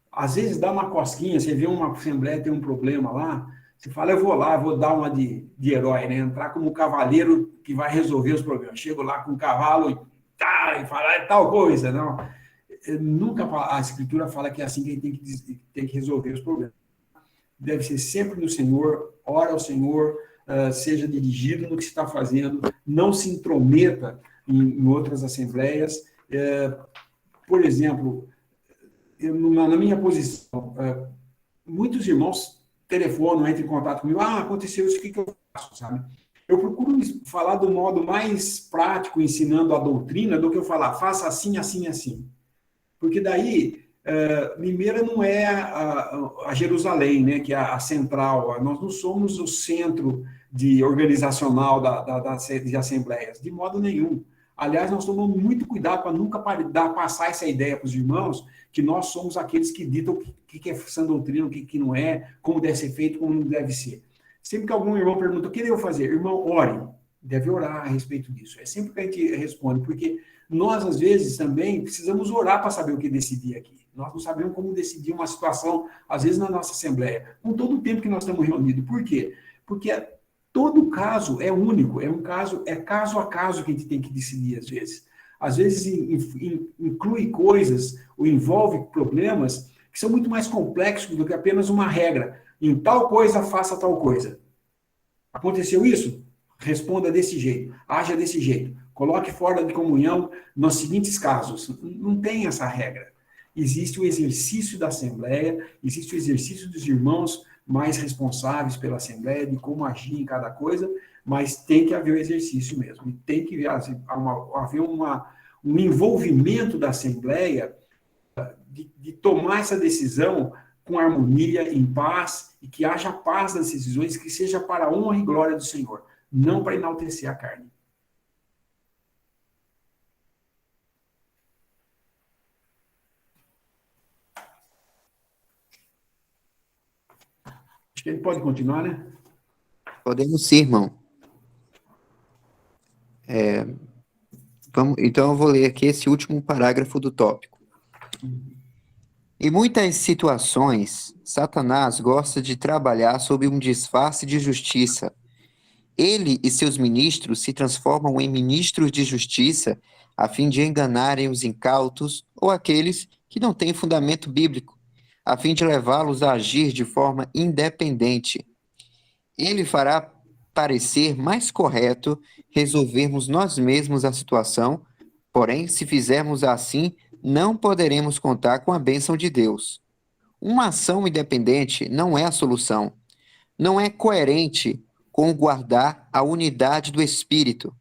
Às vezes dá uma cosquinha, você vê uma assembleia tem um problema lá, você fala, eu vou lá, vou dar uma de herói, né? Entrar como cavaleiro que vai resolver os problemas. Chego lá com um cavalo e fala, é tal coisa. Não. Nunca a Escritura fala que é assim que a gente tem que resolver os problemas. Deve ser sempre no Senhor, ora ao Senhor, seja dirigido no que se está fazendo, não se intrometa em outras assembleias. Por exemplo, na minha posição, muitos irmãos telefonam, entram em contato comigo, aconteceu isso, o que eu faço, sabe? Eu procuro falar do modo mais prático, ensinando a doutrina, do que eu falar, faça assim, assim, assim. Porque daí, Limeira não é a Jerusalém, né, que é a central, nós não somos o centro organizacional de assembleias, de modo nenhum. Aliás, nós tomamos muito cuidado para nunca passar essa ideia para os irmãos, que nós somos aqueles que ditam o que é sã doutrina, o que não é, como deve ser feito, como não deve ser. Sempre que algum irmão pergunta, o que devo fazer? Irmão, ore. Deve orar a respeito disso. É sempre que a gente responde, porque nós, às vezes, também precisamos orar para saber o que decidir aqui. Nós não sabemos como decidir uma situação, às vezes, na nossa Assembleia, com todo o tempo que nós estamos reunidos. Por quê? Porque todo caso é único, é caso a caso que a gente tem que decidir, às vezes. Às vezes, inclui coisas ou envolve problemas que são muito mais complexos do que apenas uma regra. Em tal coisa, faça tal coisa. Aconteceu isso? Responda desse jeito, haja desse jeito. Coloque fora de comunhão nos seguintes casos. Não tem essa regra. Existe o exercício da Assembleia, existe o exercício dos irmãos mais responsáveis pela Assembleia, de como agir em cada coisa, mas tem que haver o exercício mesmo. E tem que haver um envolvimento da Assembleia de tomar essa decisão com harmonia, em paz, e que haja paz nas decisões, que seja para a honra e glória do Senhor, não para enaltecer a carne. Acho que ele pode continuar, né? Podemos sim, irmão. Então eu vou ler aqui esse último parágrafo do tópico. Em muitas situações, Satanás gosta de trabalhar sob um disfarce de justiça. Ele e seus ministros se transformam em ministros de justiça a fim de enganarem os incautos ou aqueles que não têm fundamento bíblico, a fim de levá-los a agir de forma independente. Ele fará parecer mais correto resolvermos nós mesmos a situação, porém, se fizermos assim, não poderemos contar com a bênção de Deus. Uma ação independente não é a solução. Não é coerente com guardar a unidade do Espírito.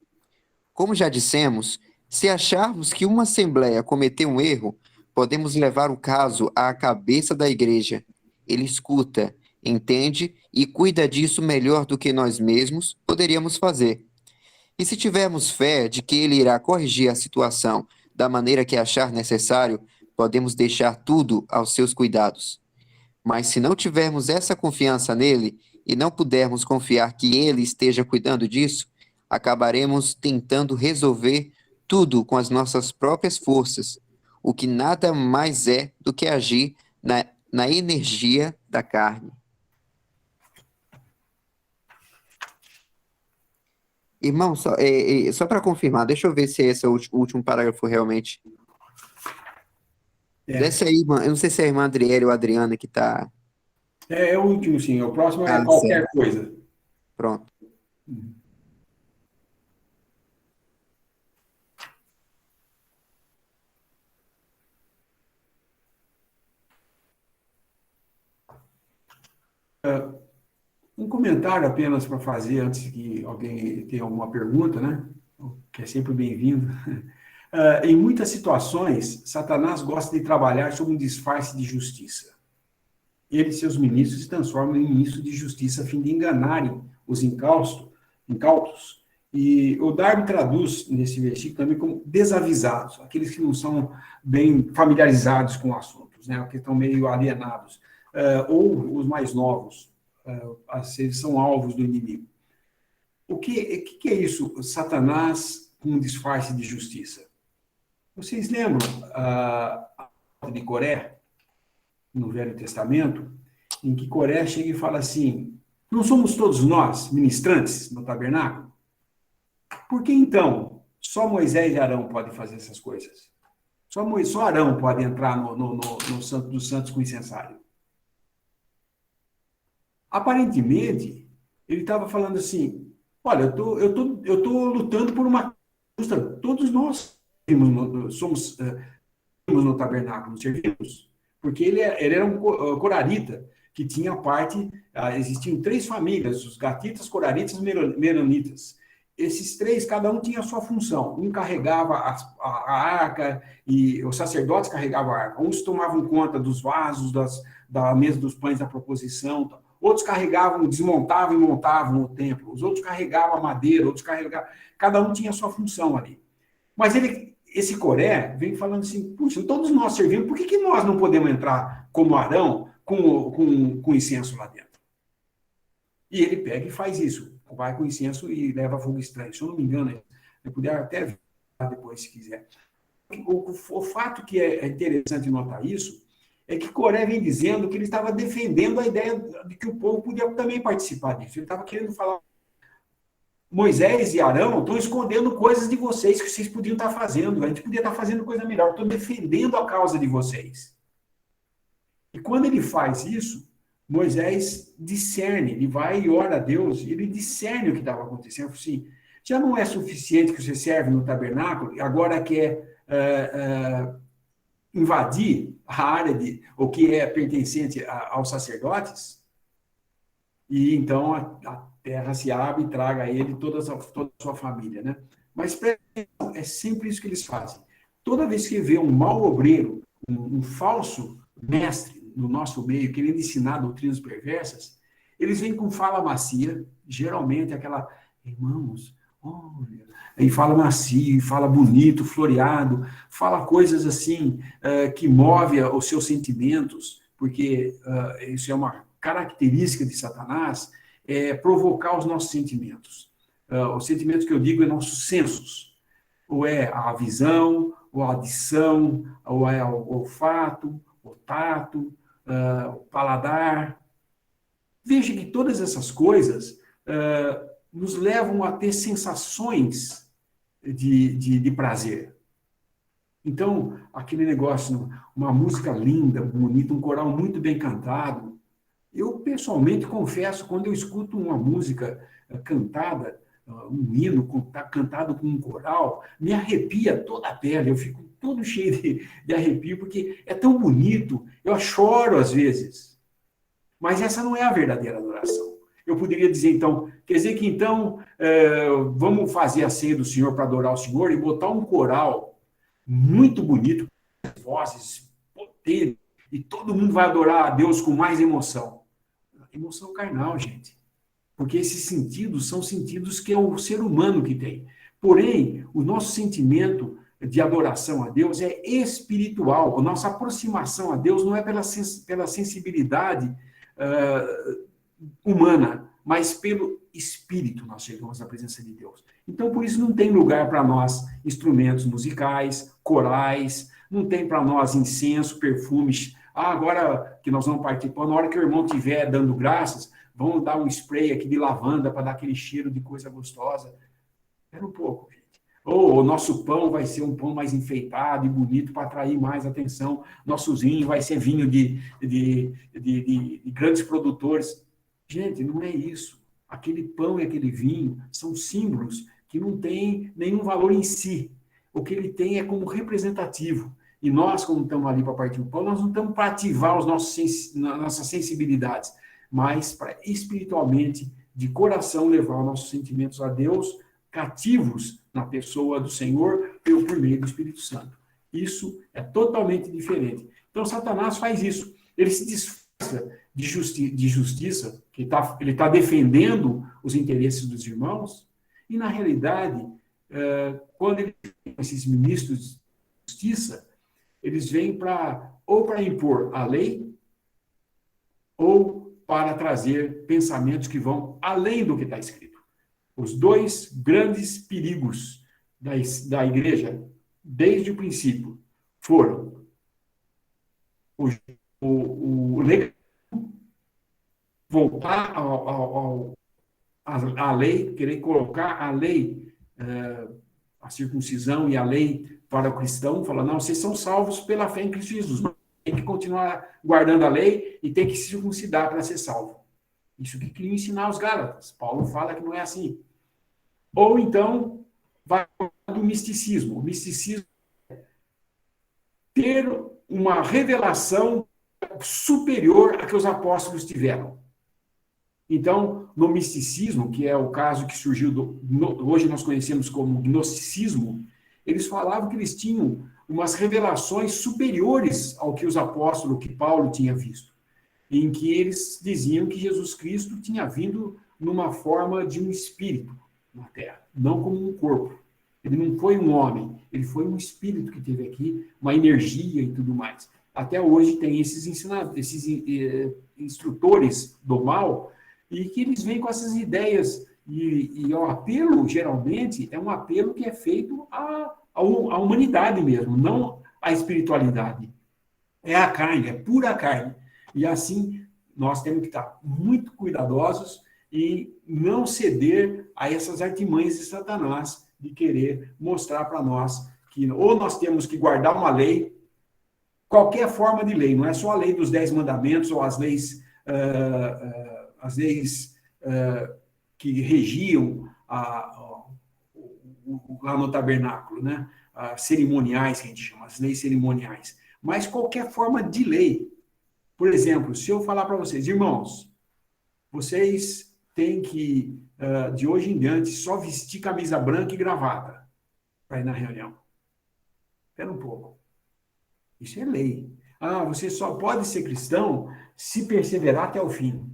Como já dissemos, se acharmos que uma assembleia cometeu um erro, podemos levar o caso à cabeça da igreja. Ele escuta, entende e cuida disso melhor do que nós mesmos poderíamos fazer. E se tivermos fé de que ele irá corrigir a situação da maneira que achar necessário, podemos deixar tudo aos seus cuidados. Mas se não tivermos essa confiança nele e não pudermos confiar que ele esteja cuidando disso, acabaremos tentando resolver tudo com as nossas próprias forças, o que nada mais é do que agir na energia da carne. Irmão, só para confirmar, deixa eu ver se esse é o último parágrafo realmente. Desce aí, irmã. Eu não sei se é a irmã Adriele ou a Adriana que está. É o último, sim. O próximo é Ah, qualquer certo. coisa. Pronto. Um comentário apenas para fazer antes que alguém tenha alguma pergunta, né? Que é sempre bem-vindo. Em muitas situações, Satanás gosta de trabalhar sob um disfarce de justiça. Ele e seus ministros se transformam em ministros de justiça a fim de enganarem os incautos. E o Darby traduz nesse versículo também como desavisados, aqueles que não são bem familiarizados com assuntos, né? Que estão meio alienados, ou os mais novos, eles são alvos do inimigo. O que é isso, Satanás com um disfarce de justiça? Vocês lembram a de Coré, no Velho Testamento, em que Coré chega e fala assim: não somos todos nós ministrantes no tabernáculo? Por que então só Moisés e Arão podem fazer essas coisas? Só Arão pode entrar no Santo dos Santos com incensário. Aparentemente, ele estava falando assim: olha, eu tô lutando por uma justa. Todos nós somos no tabernáculo, servimos, porque ele era um corarita que tinha parte. Existiam 3 famílias: os gatitas, coraritas e meronitas. Esses 3, cada um tinha a sua função. Um carregava a arca, e os sacerdotes carregavam a arca. Uns tomavam conta dos vasos, da mesa dos pães da proposição. Outros carregavam, desmontavam e montavam o templo. Os outros carregavam a madeira, outros carregavam. Cada um tinha a sua função ali. Mas esse Coré vem falando assim: puxa, todos nós servimos, por que nós não podemos entrar como Arão com incenso lá dentro? E ele pega e faz isso. Vai com incenso e leva fogo estranho. Se eu não me engano, eu puder até ver depois, se quiser. O fato que é interessante notar isso é que Coré vem dizendo que ele estava defendendo a ideia de que o povo podia também participar disso. Ele estava querendo falar: Moisés e Arão estão escondendo coisas de vocês que vocês podiam estar fazendo. A gente podia estar fazendo coisa melhor. Estou defendendo a causa de vocês. E quando ele faz isso, Moisés discerne, ele vai e ora a Deus, e ele discerne o que estava acontecendo. Ele fala assim: já não é suficiente que você serve no tabernáculo, agora quer invadir a área o que é pertencente aos sacerdotes? E então a terra se abre e traga a ele toda a sua família, né? Mas é sempre isso que eles fazem. Toda vez que vê um mau obreiro, um falso mestre no nosso meio, querendo ensinar doutrinas perversas, eles vêm com fala macia, geralmente aquela: irmãos, olha, e fala macio, fala bonito, floreado, fala coisas assim que move os seus sentimentos, porque isso é uma característica de Satanás, é provocar os nossos sentimentos. Os sentimentos que eu digo é nossos sensos, ou é a visão, ou a audição, ou é o olfato, o tato, o paladar. Veja que todas essas coisas nos levam a ter sensações de prazer. Então, aquele negócio, uma música linda, bonita, um coral muito bem cantado. Eu, pessoalmente, confesso, quando eu escuto uma música cantada, um hino cantado com um coral, me arrepia toda a pele, eu fico todo cheio de arrepio, porque é tão bonito, eu choro às vezes. Mas essa não é a verdadeira adoração. Eu poderia dizer, então, quer dizer que, então, vamos fazer a ceia do Senhor para adorar o Senhor e botar um coral muito bonito, vozes potentes, e todo mundo vai adorar a Deus com mais emoção. Emoção carnal, gente. Porque esses sentidos são sentidos que é o ser humano que tem. Porém, o nosso sentimento de adoração a Deus é espiritual. A nossa aproximação a Deus não é pela sensibilidade humana, mas pelo Espírito nós chegamos à presença de Deus. Então, por isso, não tem lugar para nós instrumentos musicais, corais, não tem para nós incenso, perfumes. Agora que nós vamos participar, na hora que o irmão estiver dando graças, vamos dar um spray aqui de lavanda para dar aquele cheiro de coisa gostosa. Espera um pouco, gente. Ou o nosso pão vai ser um pão mais enfeitado e bonito para atrair mais atenção. Nosso vinho vai ser vinho de grandes produtores. Gente, não é isso. Aquele pão e aquele vinho são símbolos que não têm nenhum valor em si. O que ele tem é como representativo. E nós, quando estamos ali para partir o pão, nós não estamos para ativar nossas sensibilidades, mas para espiritualmente, de coração, levar os nossos sentimentos a Deus, cativos na pessoa do Senhor, por meio do Espírito Santo. Isso é totalmente diferente. Então, Satanás faz isso. Ele se disfarça de justiça, que ele está defendendo os interesses dos irmãos, e, na realidade, quando ele tem esses ministros de justiça, eles vêm ou para impor a lei, ou para trazer pensamentos que vão além do que está escrito. Os dois grandes perigos da igreja, desde o princípio, foram o legalismo, voltar à lei, querer colocar a lei, a circuncisão e a lei para o cristão, falar, não, vocês são salvos pela fé em Cristo Jesus, mas tem que continuar guardando a lei e tem que se circuncidar para ser salvo. Isso que queria ensinar os Gálatas. Paulo fala que não é assim. Ou então, vai do misticismo. O misticismo é ter uma revelação superior à que os apóstolos tiveram. Então, no misticismo, que é o caso que surgiu, hoje nós conhecemos como gnosticismo, eles falavam que eles tinham umas revelações superiores ao que os apóstolos, que Paulo tinha visto, em que eles diziam que Jesus Cristo tinha vindo numa forma de um espírito na Terra, não como um corpo. Ele não foi um homem, ele foi um espírito que teve aqui, uma energia e tudo mais. Até hoje tem esses instrutores do mal, e que eles vêm com essas ideias. E o apelo, geralmente, é um apelo que é feito à humanidade mesmo, não à espiritualidade. É a carne, é pura carne. E assim, nós temos que estar muito cuidadosos e não ceder a essas artimanhas de Satanás de querer mostrar para nós que ou nós temos que guardar uma lei, qualquer forma de lei, não é só a lei dos 10 mandamentos ou as leis que regiam lá no tabernáculo, né? Cerimoniais, que a gente chama, as leis cerimoniais. Mas qualquer forma de lei. Por exemplo, se eu falar para vocês, irmãos, vocês têm que, de hoje em diante, só vestir camisa branca e gravata para ir na reunião. Espera um pouco. Isso é lei. Você só pode ser cristão se perseverar até o fim.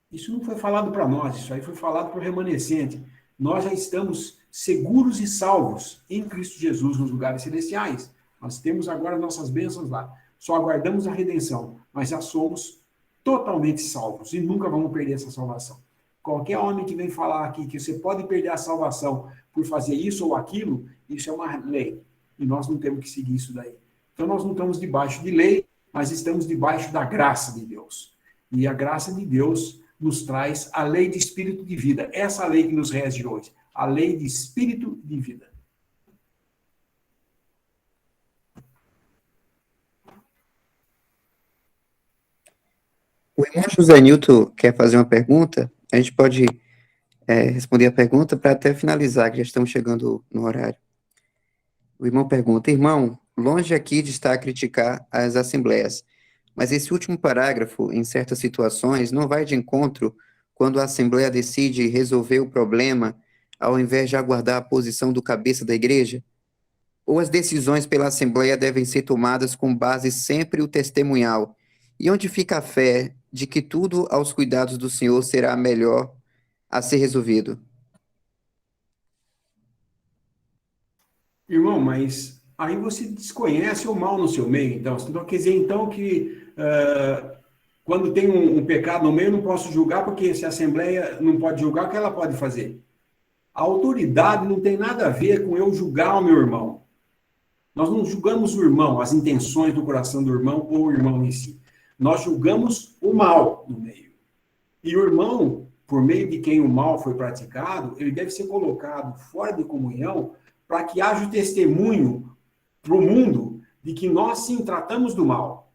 Isso não foi falado para nós, isso aí foi falado para o remanescente. Nós já estamos seguros e salvos em Cristo Jesus nos lugares celestiais. Nós temos agora nossas bênçãos lá. Só aguardamos a redenção, mas já somos totalmente salvos e nunca vamos perder essa salvação. Qualquer homem que vem falar aqui que você pode perder a salvação por fazer isso ou aquilo, isso é uma lei. E nós não temos que seguir isso daí. Então nós não estamos debaixo de lei, mas estamos debaixo da graça de Deus. E a graça de Deus nos traz a lei de espírito de vida. Essa lei que nos rege hoje. A lei de espírito de vida. O irmão José Nilton quer fazer uma pergunta. A gente pode responder a pergunta para até finalizar, que já estamos chegando no horário. O irmão pergunta, irmão, longe aqui de estar a criticar as assembleias, mas esse último parágrafo, em certas situações, não vai de encontro quando a Assembleia decide resolver o problema ao invés de aguardar a posição do cabeça da igreja? Ou as decisões pela Assembleia devem ser tomadas com base sempre o testemunhal? E onde fica a fé de que tudo aos cuidados do Senhor será melhor a ser resolvido? Irmão, mas aí você desconhece o mal no seu meio. Então, quer dizer, então, que quando tem um pecado no meio, eu não posso julgar, porque se a Assembleia não pode julgar, o que ela pode fazer? A autoridade não tem nada a ver com eu julgar o meu irmão. Nós não julgamos o irmão, as intenções do coração do irmão ou o irmão em si. Nós julgamos o mal no meio. E o irmão, por meio de quem o mal foi praticado, ele deve ser colocado fora de comunhão para que haja o testemunho para o mundo de que nós sim tratamos do mal.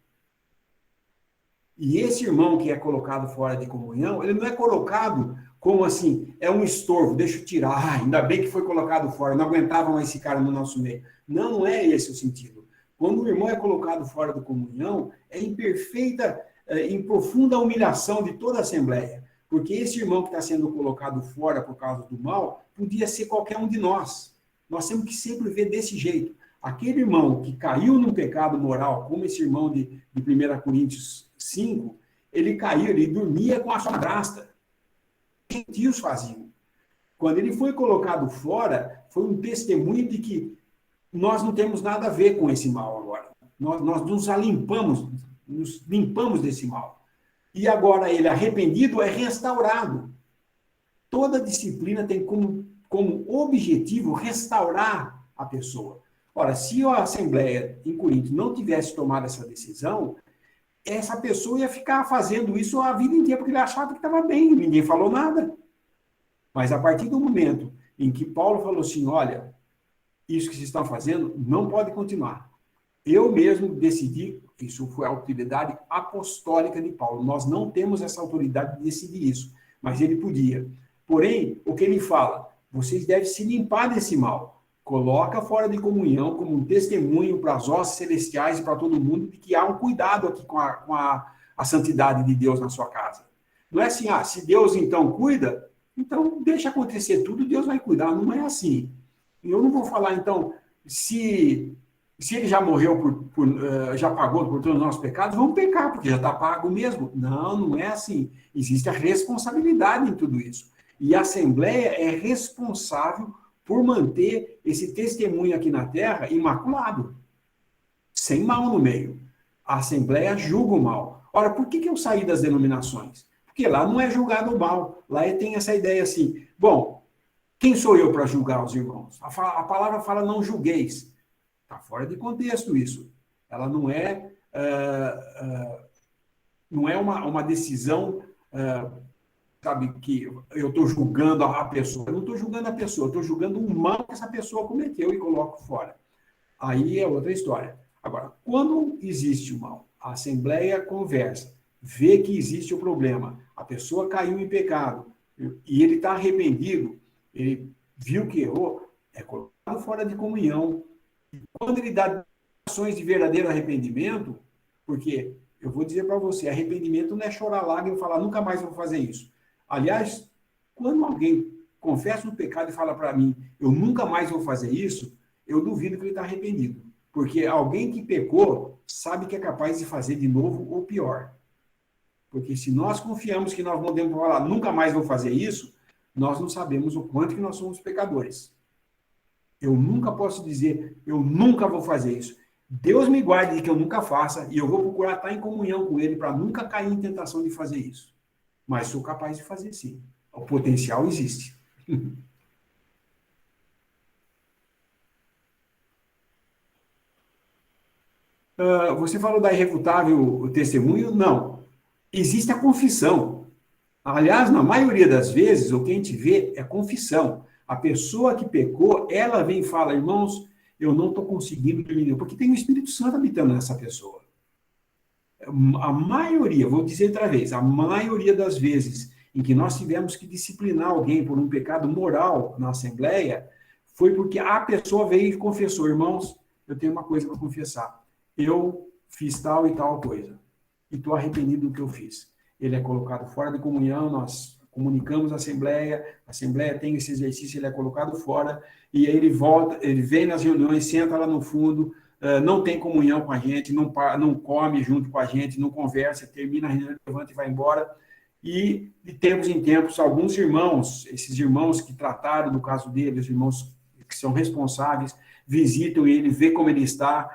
E esse irmão que é colocado fora de comunhão, ele não é colocado como assim, é um estorvo, deixa eu tirar, ainda bem que foi colocado fora, não aguentava mais esse cara no nosso meio. Não, não é esse o sentido. Quando o irmão é colocado fora da comunhão, é em perfeita, em profunda humilhação de toda a Assembleia. Porque esse irmão que está sendo colocado fora por causa do mal, podia ser qualquer um de nós. Nós temos que sempre ver desse jeito. Aquele irmão que caiu num pecado moral, como esse irmão de 1 Coríntios 5, ele caiu, ele dormia com a sua madrasta. Os gentios faziam. Quando ele foi colocado fora, foi um testemunho de que nós não temos nada a ver com esse mal agora. Nós nos limpamos desse mal. E agora ele, arrependido, é restaurado. Toda disciplina tem como objetivo restaurar a pessoa. Ora, se a Assembleia em Corinto não tivesse tomado essa decisão, essa pessoa ia ficar fazendo isso a vida inteira, porque ele achava que estava bem, ninguém falou nada. Mas a partir do momento em que Paulo falou assim, olha, isso que vocês estão fazendo não pode continuar. Eu mesmo decidi, isso foi a autoridade apostólica de Paulo, nós não temos essa autoridade de decidir isso, mas ele podia. Porém, o que ele fala? Vocês devem se limpar desse mal. Coloca fora de comunhão como um testemunho para as hostes celestiais e para todo mundo de que há um cuidado aqui com a santidade de Deus na sua casa. Não é assim, se Deus então cuida, então deixa acontecer tudo, Deus vai cuidar. Não é assim. Eu não vou falar, então, se ele já morreu, já pagou por todos os nossos pecados, vamos pecar, porque já está pago mesmo. Não, não é assim. Existe a responsabilidade em tudo isso. E a Assembleia é responsável por manter esse testemunho aqui na Terra imaculado, sem mal no meio. A Assembleia julga o mal. Ora, por que eu saí das denominações? Porque lá não é julgado o mal. Lá tem essa ideia assim, bom, quem sou eu para julgar os irmãos? A palavra fala não julgueis. Está fora de contexto isso. Ela não é, uma decisão, sabe, que eu estou julgando a pessoa. Eu não estou julgando a pessoa, estou julgando o mal que essa pessoa cometeu e coloco fora. Aí é outra história. Agora, quando existe o mal, a Assembleia conversa, vê que existe o problema, a pessoa caiu em pecado e ele está arrependido, ele viu que errou, é colocado fora de comunhão. E quando ele dá ações de verdadeiro arrependimento, porque eu vou dizer para você, arrependimento não é chorar lágrimas e falar, nunca mais vou fazer isso. Aliás, quando alguém confessa um pecado e fala para mim, eu nunca mais vou fazer isso, eu duvido que ele está arrependido. Porque alguém que pecou sabe que é capaz de fazer de novo ou pior. Porque se nós confiamos que nós podemos falar, nunca mais vou fazer isso, nós não sabemos o quanto que nós somos pecadores. Eu nunca posso dizer, eu nunca vou fazer isso. Deus me guarde de que eu nunca faça e eu vou procurar estar em comunhão com Ele para nunca cair em tentação de fazer isso. Mas sou capaz de fazer sim. O potencial existe. Você falou da irrefutável testemunho? Não. Existe a confissão. Aliás, na maioria das vezes, o que a gente vê é confissão. A pessoa que pecou, ela vem e fala, irmãos, eu não estou conseguindo diminuir, porque tem o Espírito Santo habitando nessa pessoa. A maioria, vou dizer outra vez, a maioria das vezes em que nós tivemos que disciplinar alguém por um pecado moral na Assembleia, foi porque a pessoa veio e confessou, irmãos, eu tenho uma coisa para confessar. Eu fiz tal e tal coisa. E estou arrependido do que eu fiz. Ele é colocado fora de comunhão, nós comunicamos a Assembleia tem esse exercício, ele é colocado fora, e aí ele volta, ele vem nas reuniões, senta lá no fundo, não tem comunhão com a gente, não come junto com a gente, não conversa, termina a reunião, levanta e vai embora. E, de tempos em tempos, alguns irmãos, esses irmãos que trataram do caso dele, os irmãos que são responsáveis, visitam ele, vê como ele está,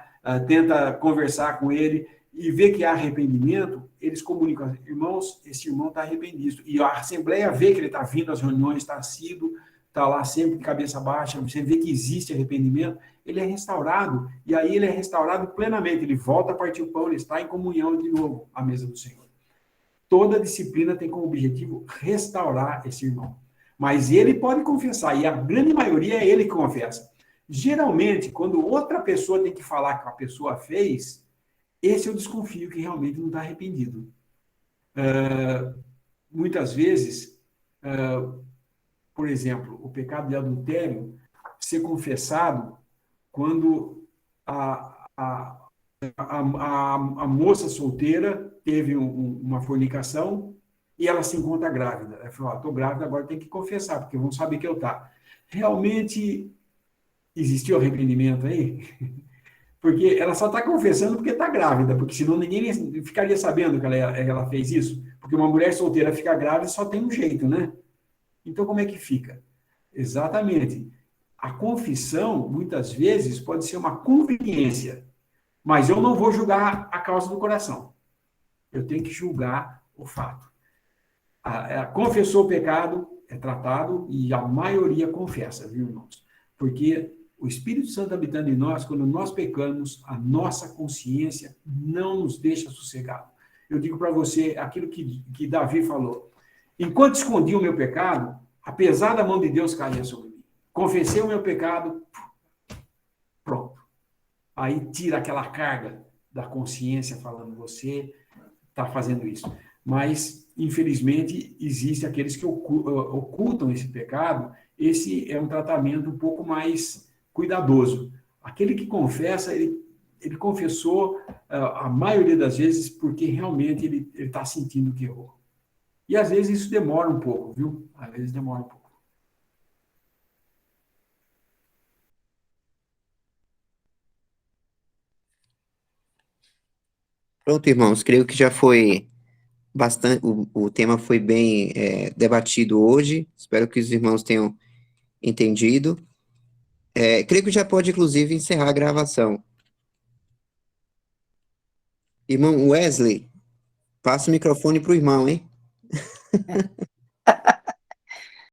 tenta conversar com ele e vê que há arrependimento, eles comunicam, irmãos, esse irmão está arrependido. E a Assembleia vê que ele está vindo às reuniões, está assíduo, está lá sempre de cabeça baixa, você vê que existe arrependimento, ele é restaurado, e aí ele é restaurado plenamente, ele volta a partir o pão, ele está em comunhão de novo à mesa do Senhor. Toda disciplina tem como objetivo restaurar esse irmão. Mas ele pode confessar, e a grande maioria é ele que confessa. Geralmente, quando outra pessoa tem que falar que a pessoa fez, esse eu desconfio que realmente não está arrependido. Muitas vezes, por exemplo, o pecado de adultério ser confessado quando a moça solteira teve uma fornicação e ela se encontra grávida. Ela falou, estou grávida, agora tem que confessar, porque vão saber que eu tá. Realmente existiu arrependimento aí? Porque ela só está confessando porque está grávida, porque senão ninguém ficaria sabendo que ela fez isso. Porque uma mulher solteira ficar grávida só tem um jeito, né? Então, como é que fica? Exatamente. A confissão, muitas vezes, pode ser uma conveniência, mas eu não vou julgar a causa do coração. Eu tenho que julgar o fato. Confessou o pecado, é tratado, e a maioria confessa, viu, irmãos? Porque o Espírito Santo habitando em nós, quando nós pecamos, a nossa consciência não nos deixa sossegado. Eu digo para você aquilo que Davi falou. Enquanto escondi o meu pecado, apesar da mão de Deus cair sobre mim. Confessei o meu pecado, pronto. Aí tira aquela carga da consciência falando, você está fazendo isso. Mas, infelizmente, existem aqueles que ocultam esse pecado. Esse é um tratamento um pouco mais cuidadoso. Aquele que confessa, ele confessou a maioria das vezes porque realmente ele está sentindo que errou. E às vezes isso demora um pouco, viu? Às vezes demora um pouco. Pronto, irmãos, creio que já foi bastante, o tema foi bem debatido hoje, espero que os irmãos tenham entendido. Creio que já pode, inclusive, encerrar a gravação. Irmão Wesley, passa o microfone para o irmão, hein?